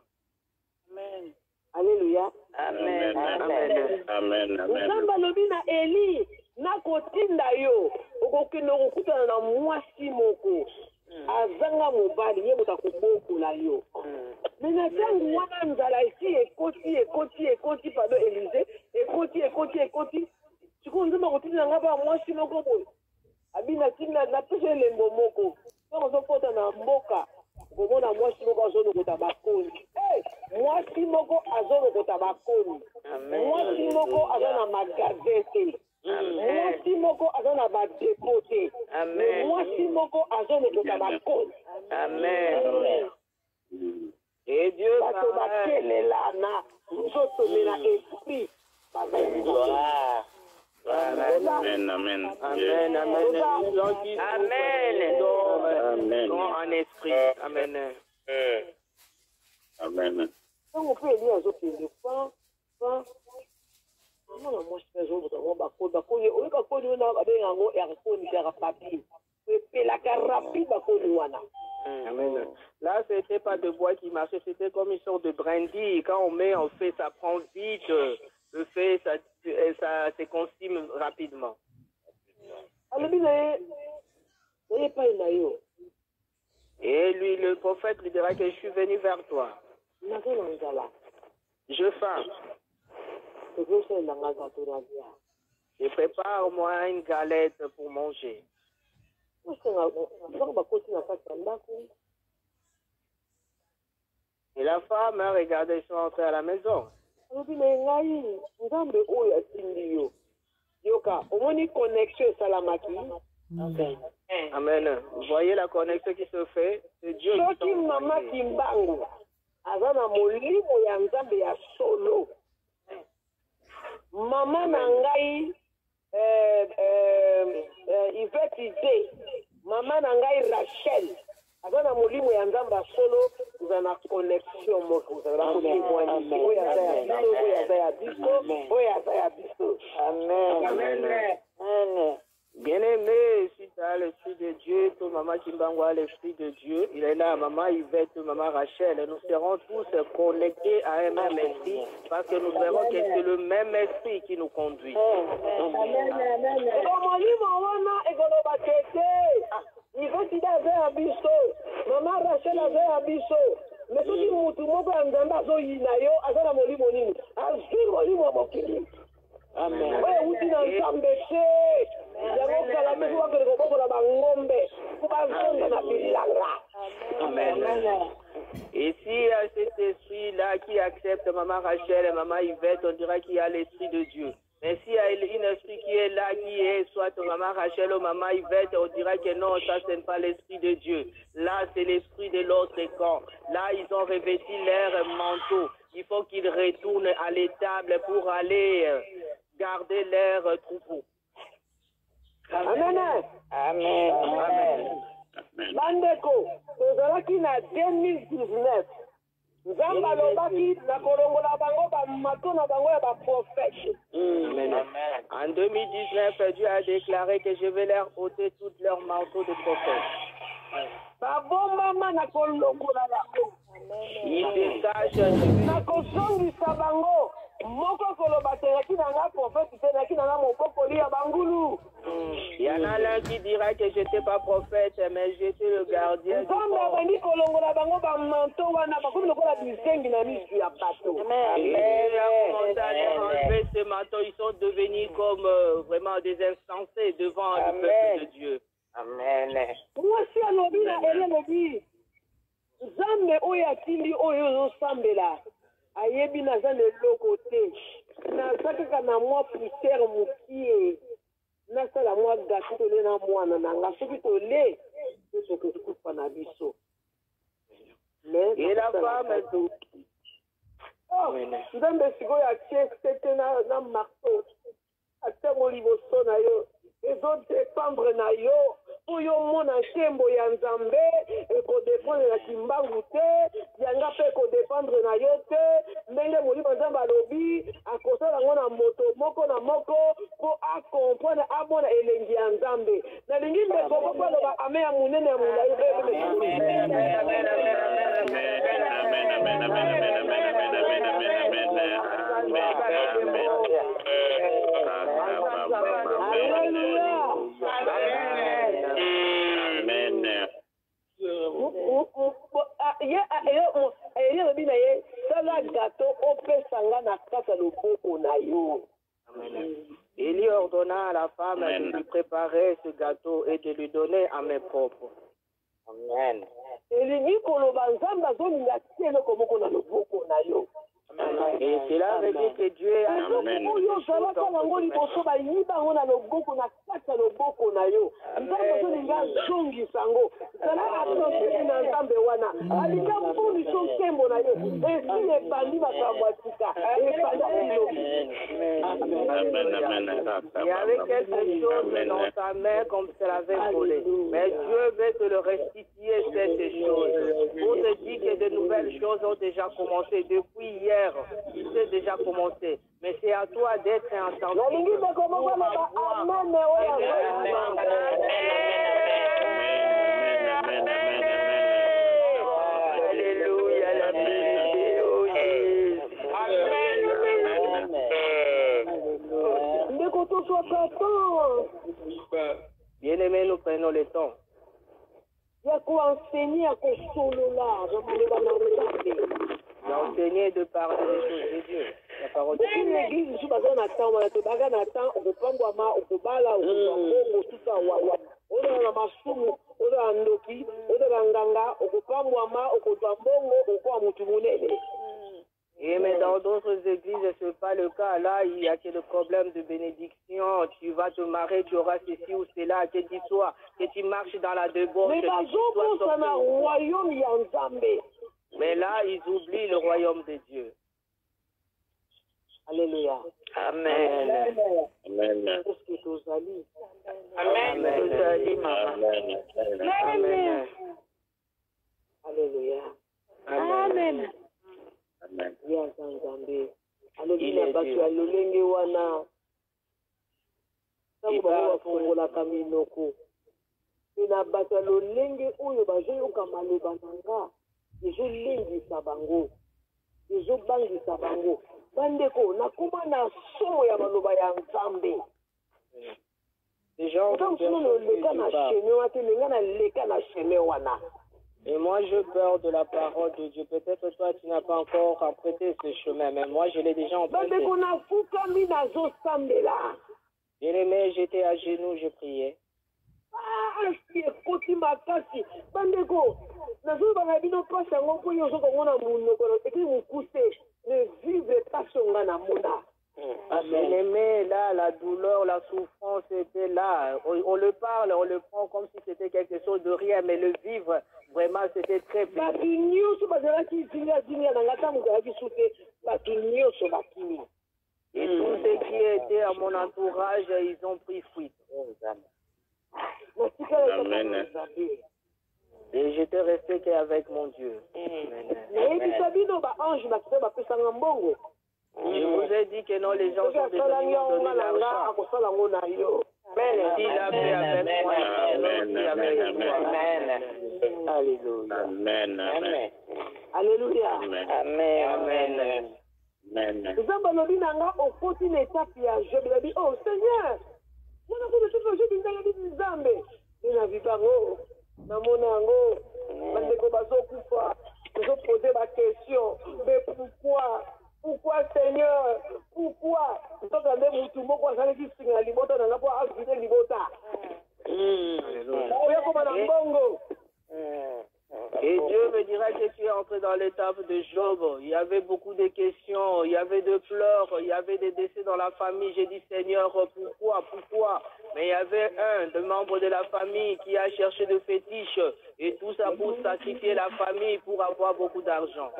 Amen. Alléluia. Amen. Amen. Amen, amen. nzambe alobi na Eli nakotinda yo okokende kokutana na mwasi moko azanga mobali ye moto akobokola yo. me na ntango wana nzala esi ekoti pardon Élysée ekoti sikoyo nzambe akotinda nga ba mwasi moko boye abina tina napesa elembo moko ntango ozokota na mboka komona mwasi moko azolokota bakoni mwasi moko azolokota bakoni mwasi moko aza na magasin te mwasi moko aza na badepo te mwasi moko azolokota bakoni bato bakelelana nzosomela esprit Amen, amen. Amen, amen. Amen. En esprit. Amen. Amen. ntango mpe eli azokende mwana mwasi mpe azolokota bakoni oyeba koni wana babenga yango yakonisaka papier epelaka rapide bakoni wana. Amen. Là, c'était pas de bois qui marchait, c'était comme une sorte de brindille. Quand on fait, ça prend vite. Le fait, ça se consume rapidement. Et lui, le prophète lui dira que je suis venu vers toi. Je faim. Et prépare-moi une galette pour manger. Et la femme a regardé, ils sont entrés à la maison. Amen. Vous voyez la connexion qui se fait? C'est Dieu qui Maman nangai Yvette Maman nangai Rachel azana molimo ya nzamba solo uzana connexion moko uzana connexion Amen. Bien-aimé, si tu as l'esprit de Dieu, ton maman Kimbango a l'esprit de Dieu, il est là, maman Yvette, maman Rachel, nous serons tous connectés à un même esprit parce que nous verrons que c'est le même esprit qui nous conduit. Maman Rachel a abisso. Mais si tu m'as nzamba zo yinayo azana molimo nini azwi molimo mokili. Amen. Wewe uti na nzambe se. Yango kala mtu wako ni kobola bangombe. Kubazonga na bilanga. Amen. Et si cet esprit-là qui accepte maman Rachel et maman Yvette, on dira qu'il y a l'esprit de Dieu. Mais s'il y a un esprit qui est là, qui est soit maman Rachel ou maman Yvette, on dira que non, ça ce n'est pas l'esprit de Dieu. Là, c'est l'esprit de l'autre camp. Là, ils ont revêtu leur manteau. Il faut qu'ils retournent à l'étable pour aller garder leur troupeau. Amen. Amen. Amen. Bandeko, tozalaki na 2019. Nzamba lobaki na kolongola bango ba mato na bango ya ba prophète. En 2019, Dieu a déclaré que je vais leur ôter toutes leurs manteaux de prophète. Babomama na kolongola bango. Il se sache na kozongisa bango. Moko koloba teraki na nga prophète teraki na nga mokokoli ya bangulu. Il y en a l'un qui dira que je n'étais pas prophète, mais j'étais le gardien. Ils ont enlevé ce manteau, ils sont devenus comme vraiment des insensés devant le peuple de Dieu. Amen. Ayebi naza leloko te nazakaka na mwa poussière mokie nasala mwa gâteau tole na mwana na nga soki tole tokokufa na biso et la femme nzambe sikoyo atie sete na marteau atengo liboso na yo ezodépendre na yo po yo mona ntembo ya nzambe ekodépendre na kimbangu te yanga mpe ekodépendre na yo te ndenge molimo nzambe alobi akosala yango na moto moko na moko po akomprendre amona elengi ya nzambe nalingi ndeko moko aloba ame ya monene ya molai eyelobi na ye sala gato opesanga na kata loboko na yo. Il lui ordonna à la femme Amen. de lui préparer ce gâteau et de lui donner à main propre. Amen. elingi koloba nzambe azolinga tie eloko moko na loboko na yo. Et cela veut dire que Dieu a eloko oyo ozalaka yango liboso bayiba yango na loboko na kati ya loboko na yo nzambe azolinga azongisa yango zala attention na nzambe wana alinga mbonisa nkembo na yo esi ebandi makambo ya sika ebanda bilobi. Il y avait quelque chose dans ta main comme si elle avait volé. Mais Dieu veut te le restituer, cette chose. Pour te dire que de nouvelles choses ont déjà commencé. Depuis hier, il s'est déjà commencé. Mais c'est à toi d'être entendu. nalingi ndeko moko aloba amen oyo Alléluia, la vérité, oh Jésus. ndeko toswaka temps Bien-aimés, nous prenons le temps ya koenseigner ya kosolola bamaloba na nzambe d'enseigner, de parler des choses de Dieu. La parole de depuis Dieu. l'église mosusu baza na temps wana tobanga na temps okopangwama okobala okozwa mbongo tuka wawa oza na masumu oza na ndoki oza na nganga okopangwama okozwa mbongo okoa motu monene. Et mais dans d'autres églises, ce n'est pas le cas. Là, il y a que le problème de bénédiction. Tu vas te marier, tu auras ceci ou cela. Que tu sois, que tu marches dans la débauche. Mais bazokosa na royaume ya nzambe. Mais là, ils oublient le royaume de Dieu. Alléluia. Amen. Amen. Est-ce que tozali? Amen. Amen. Alléluia. Amen. Amen. Ya nzambe. alobi na bato ya lolenge wana ntango bango bafungolaka minoko mpe na bato ya lolenge oyo bazoyoka maloba na nga ezolengisa bango ezobangisa bango bandeko nakoma na somo ya maloba ya nzambe otamosino leka na cheme wana te lenga na leka na cheme wana. Et moi, je peur de la parole de Dieu. Peut-être toi, tu n'as pas encore emprunté ce chemin, mais moi, je l'ai déjà emprunté. Bien-aimé, j'étais à genoux, je priais. Bien-aimé, là, la douleur, la souffrance était là. On le parle, on le prend comme si c'était quelque chose de rien, mais le vivre, vraiment, c'était très pénible. Et tous ceux qui étaient à mon entourage, ils ont pris fuite. Amen. Et j'étais resté qu'avec mon Dieu. Je vous ai dit que non, les gens sont déterminés à donner l'argent. S'il a fait avec moi, il a fait avec moi. Alléluia. Amen. Amen. Alléluia. Amen. Amen. Amen. Nzambe lobi nanga okoti na etape ya Job lobi oh Seigneur mwana kuna tufa Job ndanga bibi Nzambe ina vibango na mona yango bandeko bazokufa bazoposer ba question mais pourquoi Seigneur pourquoi toka nde mutu moko asali kisinga libota nanga po avide libota oya koma na mbongo. Et Dieu me dira que tu es entré dans l'étape de Job. Il y avait beaucoup de questions, il y avait de pleurs, il y avait des décès dans la famille. J'ai dit, Seigneur, pourquoi? Mais il y avait un des membres de la famille qui a cherché de fétiches et tout ça pour sacrifier la famille pour avoir beaucoup d'argent.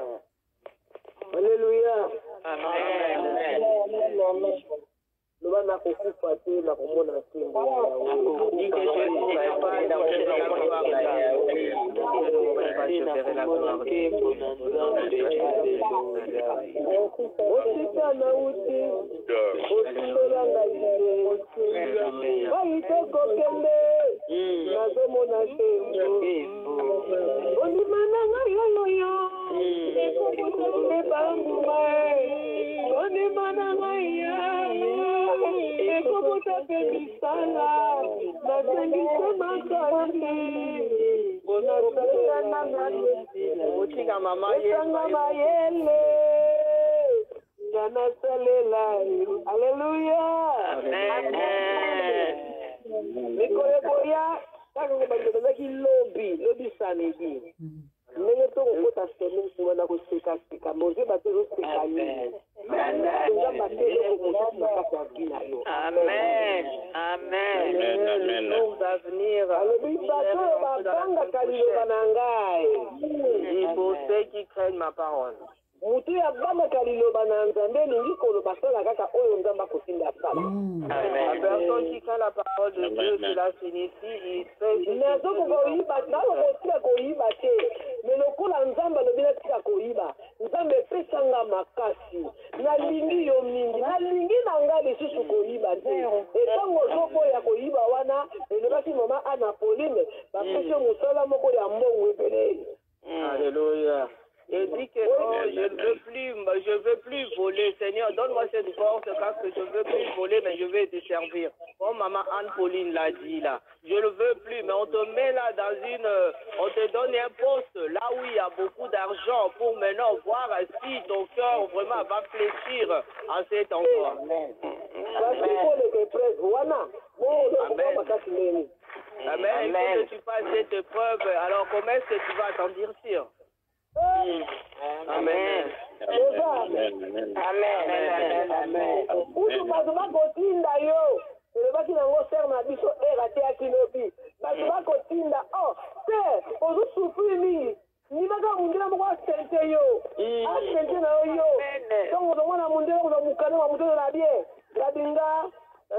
Alléluia. Amen. Loba na kokufa te na komona nsimbo Dis que je ne serai pas dans la gloire de Dieu. Je verrai la gloire de Dieu. osika na uti osimbola ngai baitokokende nazomona nsembo ondima na ngai yoyoyo ebanguma ondima na ngai ya ekobota mpe misala nasengise makambi bonasalela na esanga mayele nganasalela. Alléluia. Amen. mikolo boya kaka ko bando bazaki lobi samedi ndenge tokokota semaine nsima na kosekaseka moze bato ezoseka nini nzambe ateloko mosusu makasi ya vi na yo alobi bato oyo babangaka liloba na ngai Pour ceux qui craignent ma parole. mutu yabamaka liloba na nzambe elingi koloba sala kaka oyo nzambe akotinda asala La personne qui craint la parole de Dieu, cela signifie il fait nazokoka koyiba nalokotika koyiba te me lokola nzambe alobi natika koyiba nzambe epesanga makasi nalingi yo mingi nalingi na ngai lisusu koyiba te etango ozoboya koyiba wana elobaki mama ana Pauline bapesi yo mosala moko ya mbongo ebele. Alléluia. Et dit que non, je ne veux plus voler. Seigneur, donne-moi cette force parce que je ne veux plus voler, mais je vais te servir. Comme maman Anne-Pauline l'a dit là. Je ne veux plus, mais on te met là on te donne un poste là où il y a beaucoup d'argent pour maintenant voir si ton cœur vraiment va fléchir en cet endroit. Amen. Il faut que tu fasses cette épreuve. Alors comment est-ce que tu vas t'en sortir? Amen. Utu bato bakotinda yo elobaki nango ser na biso erateaki lobi bato bakotinda ser ozosufri mingi ndimaka mundela moko asente yo asente na yo ntongo ozomona mundela kozomukana wa mutolo na bien labinga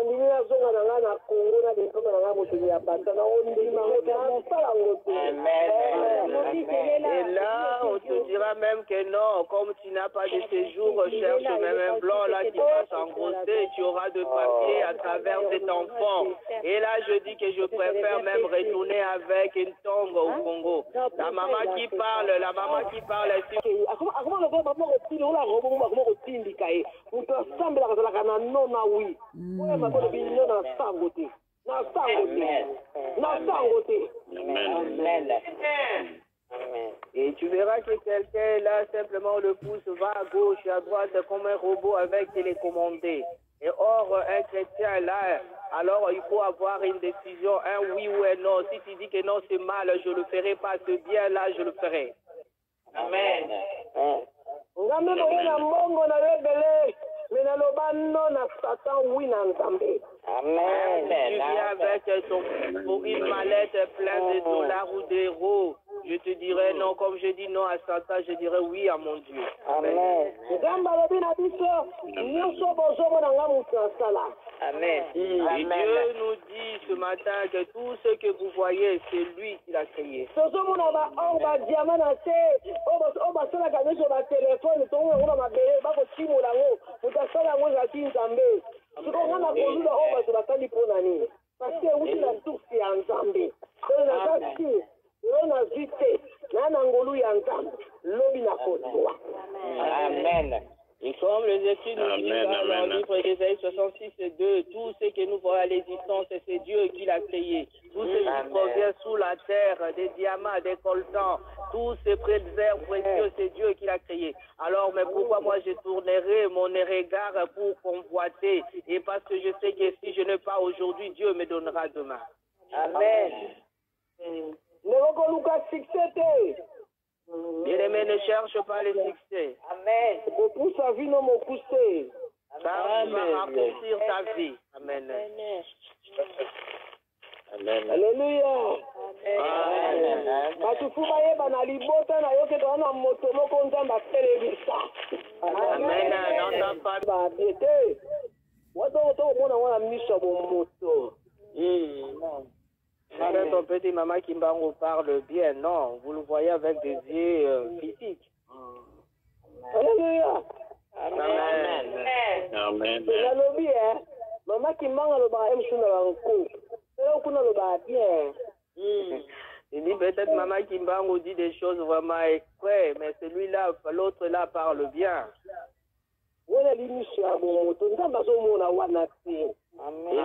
ndimi nazonga na nga na Congo na bisoka na nga motoli ya banta na ondima ngosala ngote. Et là, on te dira même que non, comme tu n'as pas de séjour, cherche même un blanc là qui va s'engrosser, tu auras de papier à travers cet enfant. Et là, je dis que je préfère même retourner avec une tongue au Congo. La maman qui parle, Et tu verras que quelqu'un là simplement le pouce va à gauche et à droite comme un robot avec télécommandé. Et or, un chrétien là, alors il faut avoir une décision, un oui ou un non. Si tu dis que non, c'est mal, je le ferai pas, c'est bien là, je le ferai. Amen. Amen. Tu viens avec pour une mallette pleine de dollars ou d'euros. Je te dirai non, comme je dis non à Satan, je dirai oui à mon Dieu. Amen. Amen. Et Dieu nous dit ce matin que tout ce que vous voyez, c'est lui qui l'a créé. Amen. Et comme les écrits nous disent dans le livre d'Ésaïe 66:2, tout ce que nous voyons à l'existence, c'est Dieu qui l'a créé. Tout ce qui provient sous la terre, des diamants, des coltans, tous ces préserves précieux, c'est Dieu qui l'a créé. Alors, mais pourquoi moi je tournerai mon regard pour convoiter? Et parce que je sais que si je n'ai pas aujourd'hui, Dieu me donnera demain. Amen. Bien-aimé, ne cherche pas le succès. Amen. Ça va raccourcir ta vie. Amen. Amen. Alléluia. Quand ton petit maman Kimbango parle bien, non, vous le voyez avec des yeux physiques. Alléluia. Amen. Amen. Maman Kimbango le bas aime Il dit peut-être maman Kimbango dit des choses vraiment exprès, mais celui-là, l'autre là parle bien. Et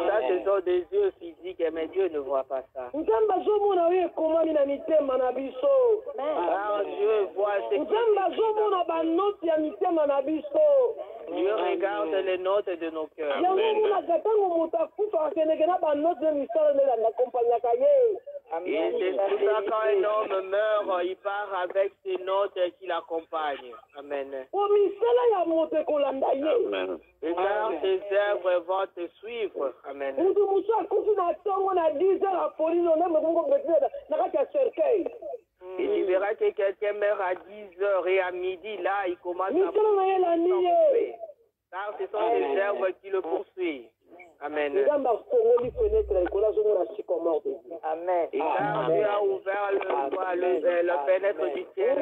ça, ce sont des yeux physiques, mais Dieu ne voit pas ça. Dieu voit ce qui Dieu regarde les notes de nos cœurs. Amen. Et c'est pour ça quand un homme meurt, il part avec ses notes qui l'accompagnent. Amen. Amen. Et car tes œuvres vont te suivre. Amen. Et tu verras que quelqu'un meurt à 10h et à midi, là, il commence à mourir. Car ce sont les œuvres qui le poursuivent. Amen. Amen. Et car Dieu a ouvert le fenêtre du ciel.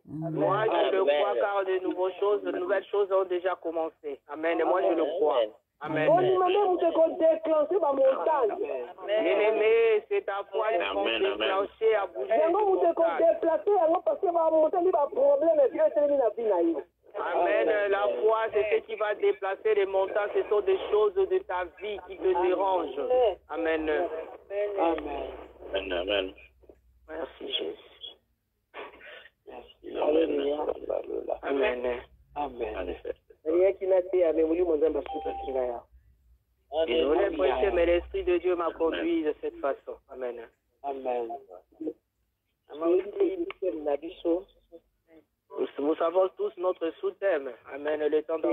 Moi, je le crois car de nouvelles choses ont déjà commencé. Amen. Et moi, je le crois. Amen. Bien-aimé, c'est ta foi qui vont déclencher à bouger. Amen. La foi, c'est ce qui va déplacer les montagnes. Ce sont des choses de ta vie qui te dérangent. Amen. Amen. Amen. Merci, Jésus. Amen. Amen. Amen. Désolé, prêcher, mais l'Esprit de Dieu m'a conduit de cette façon. Amen. Amen. Nous savons tous notre sous-thème. Amen. Le temps de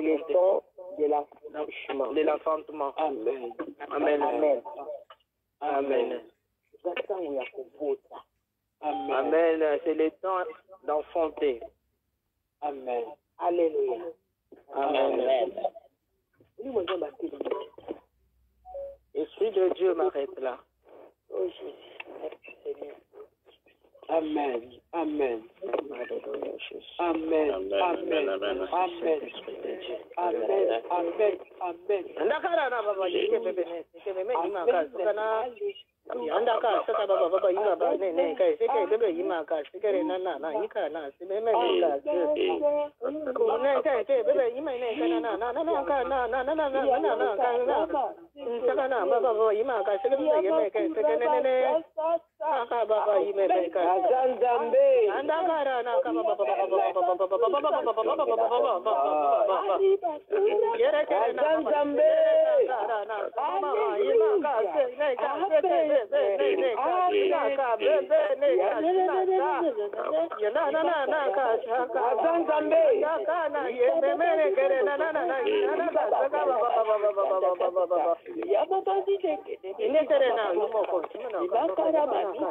l'enfantement. Amen. Amen. Amen. Amen. Amen. C'est le temps d'enfanter. Amen. Alléluia. Amen. L'Esprit de Dieu m'arrête là. Oh Jésus. Amen. Amen. Amen. Amen. Amen. Amen. Amen. Amen. Andaka saka baba baba yima ba ne ne kai sai kai bebe yima ka sai kai na yika na sai me me ka ne kai kai bebe yima ne ka na ka na saka na baba baba yima ka sai bebe yima kai sai kai ne ka baba yima ne ka Azanzambe andaka na ka baba baba yere kai na Azanzambe yima ka sai ne ka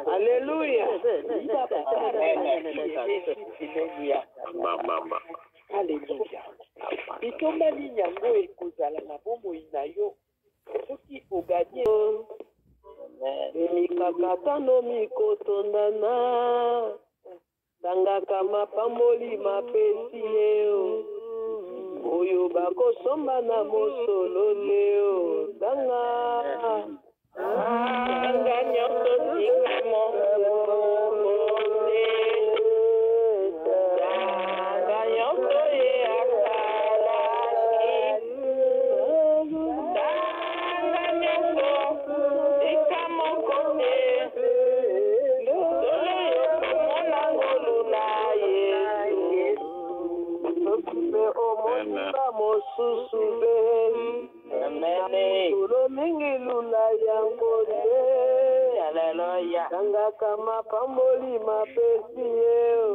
Alléluia. Alléluia. Itombali nyango ekozala na bomoi na yo soki oganye mikakatano mikotondana tangaka mapamboli mapesi eo oyo bakosomba na mosolo leo tanga nyonso tika mokote tanga nyonso ye akalaki tanga nyonso tika mokote solo yokomona ngolula yesu sokipe omonika mosusu be solo mingi lula yango te aleluya tangaka mapamboli mapesi eo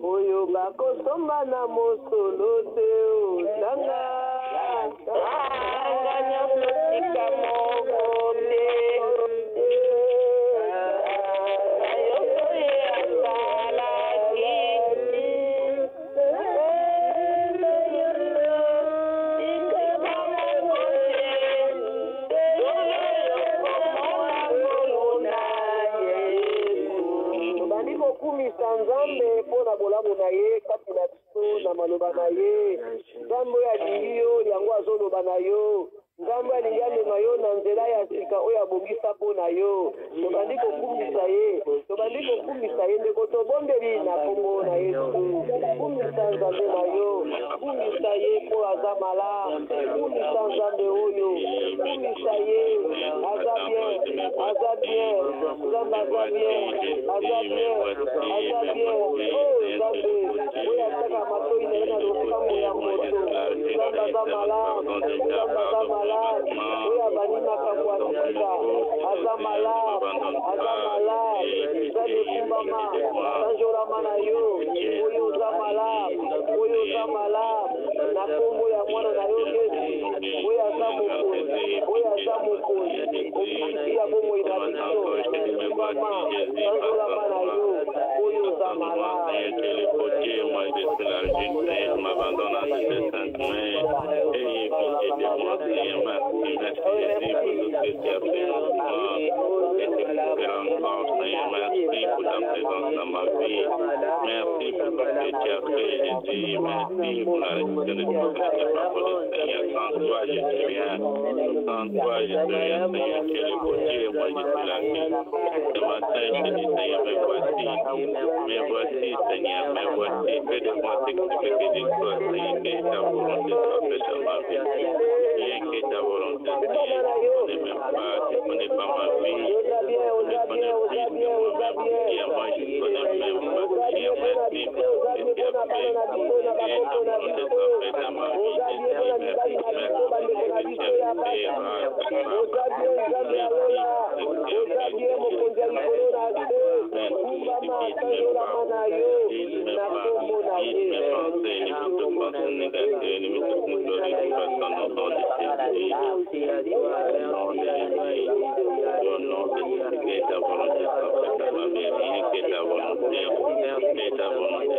oyo bakosomba na mosolo te tanga nyonso tika moko te nyonso ye asalaki kumisa nzambe mpona bolamu na ye kati na biso na maloba na ye nzambe oyo alili yo yango azoloba na yo ngambo alingi amema yo na nzela ya sika oyo abongisa mpo na yo tobandi kokumisa ye ndeko tobombeli na kombo na yesu kumisa nzambe na yo kumisa ye mpo aza malamu kumisa nzambe oyo kumisa ye aza bien nzambe aza bien o nzambe oyo ataka matoi na ye na losambo ya moto nzambe aza malamu oyo abani makambo asika aza malamu nzambe kumbama sanjolama na yo oyo oza malamu na kombo ya mwana na yo yesu oyo aza mokonzi omisikia bomoi na biso kumbama sanjolama na yo oyo oza malamu. Moi, je suis l'argent, je m'abandonne à tes saintes mains et évitez de moi, Seigneur, merci pour tout ce que tu as fait pour moi et tu peux faire encore, Seigneur, merci pour ta présence dans ma vie, merci pour tout ce que tu as fait, Jésus, merci pour la réussite de tout ce que tu as fait, Seigneur, sans toi, je suis rien, sans toi, je suis rien, Seigneur, tu es le beau Dieu, moi, je suis la vie. Ce matin, je te dis, Seigneur, me voici, Seigneur, me voici, fais de moi ce que tu veux que je sois, Seigneur, que ta volonté soit faite dans ma vie. Bien que ta volonté, Seigneur, ne m'aime pas, tu ne connais pas ma vie, tu ne connais plus que moi-même, et moi je ne connais même pas, Seigneur, merci pour ce que tu as fait, et ta volonté soit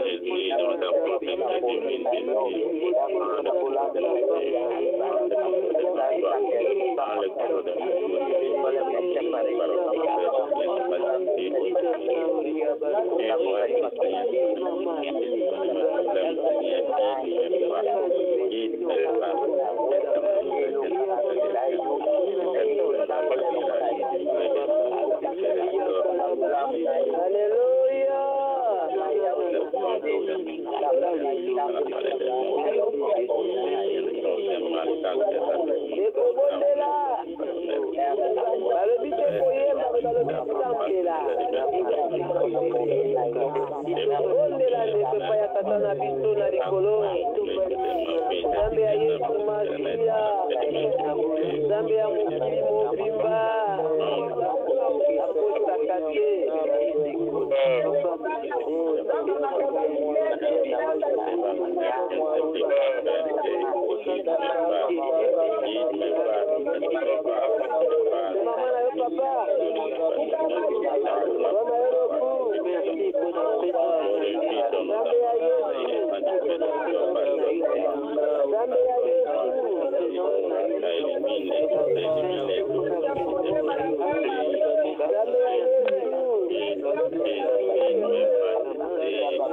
faite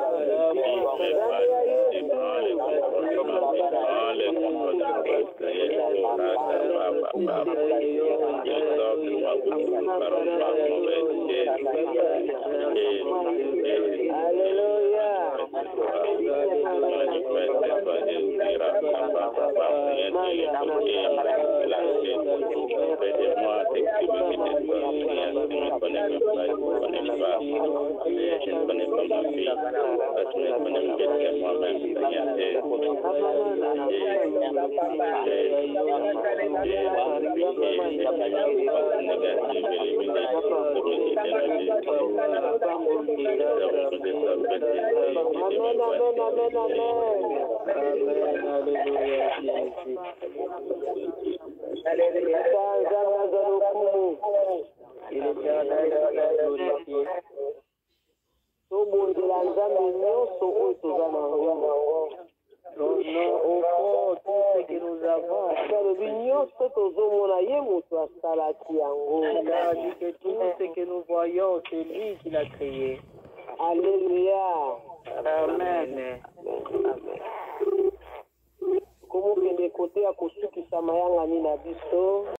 dans ma vie, Jésus, merci pour ce que tu as fait, komokende kote ya kosukisa mayangani na biso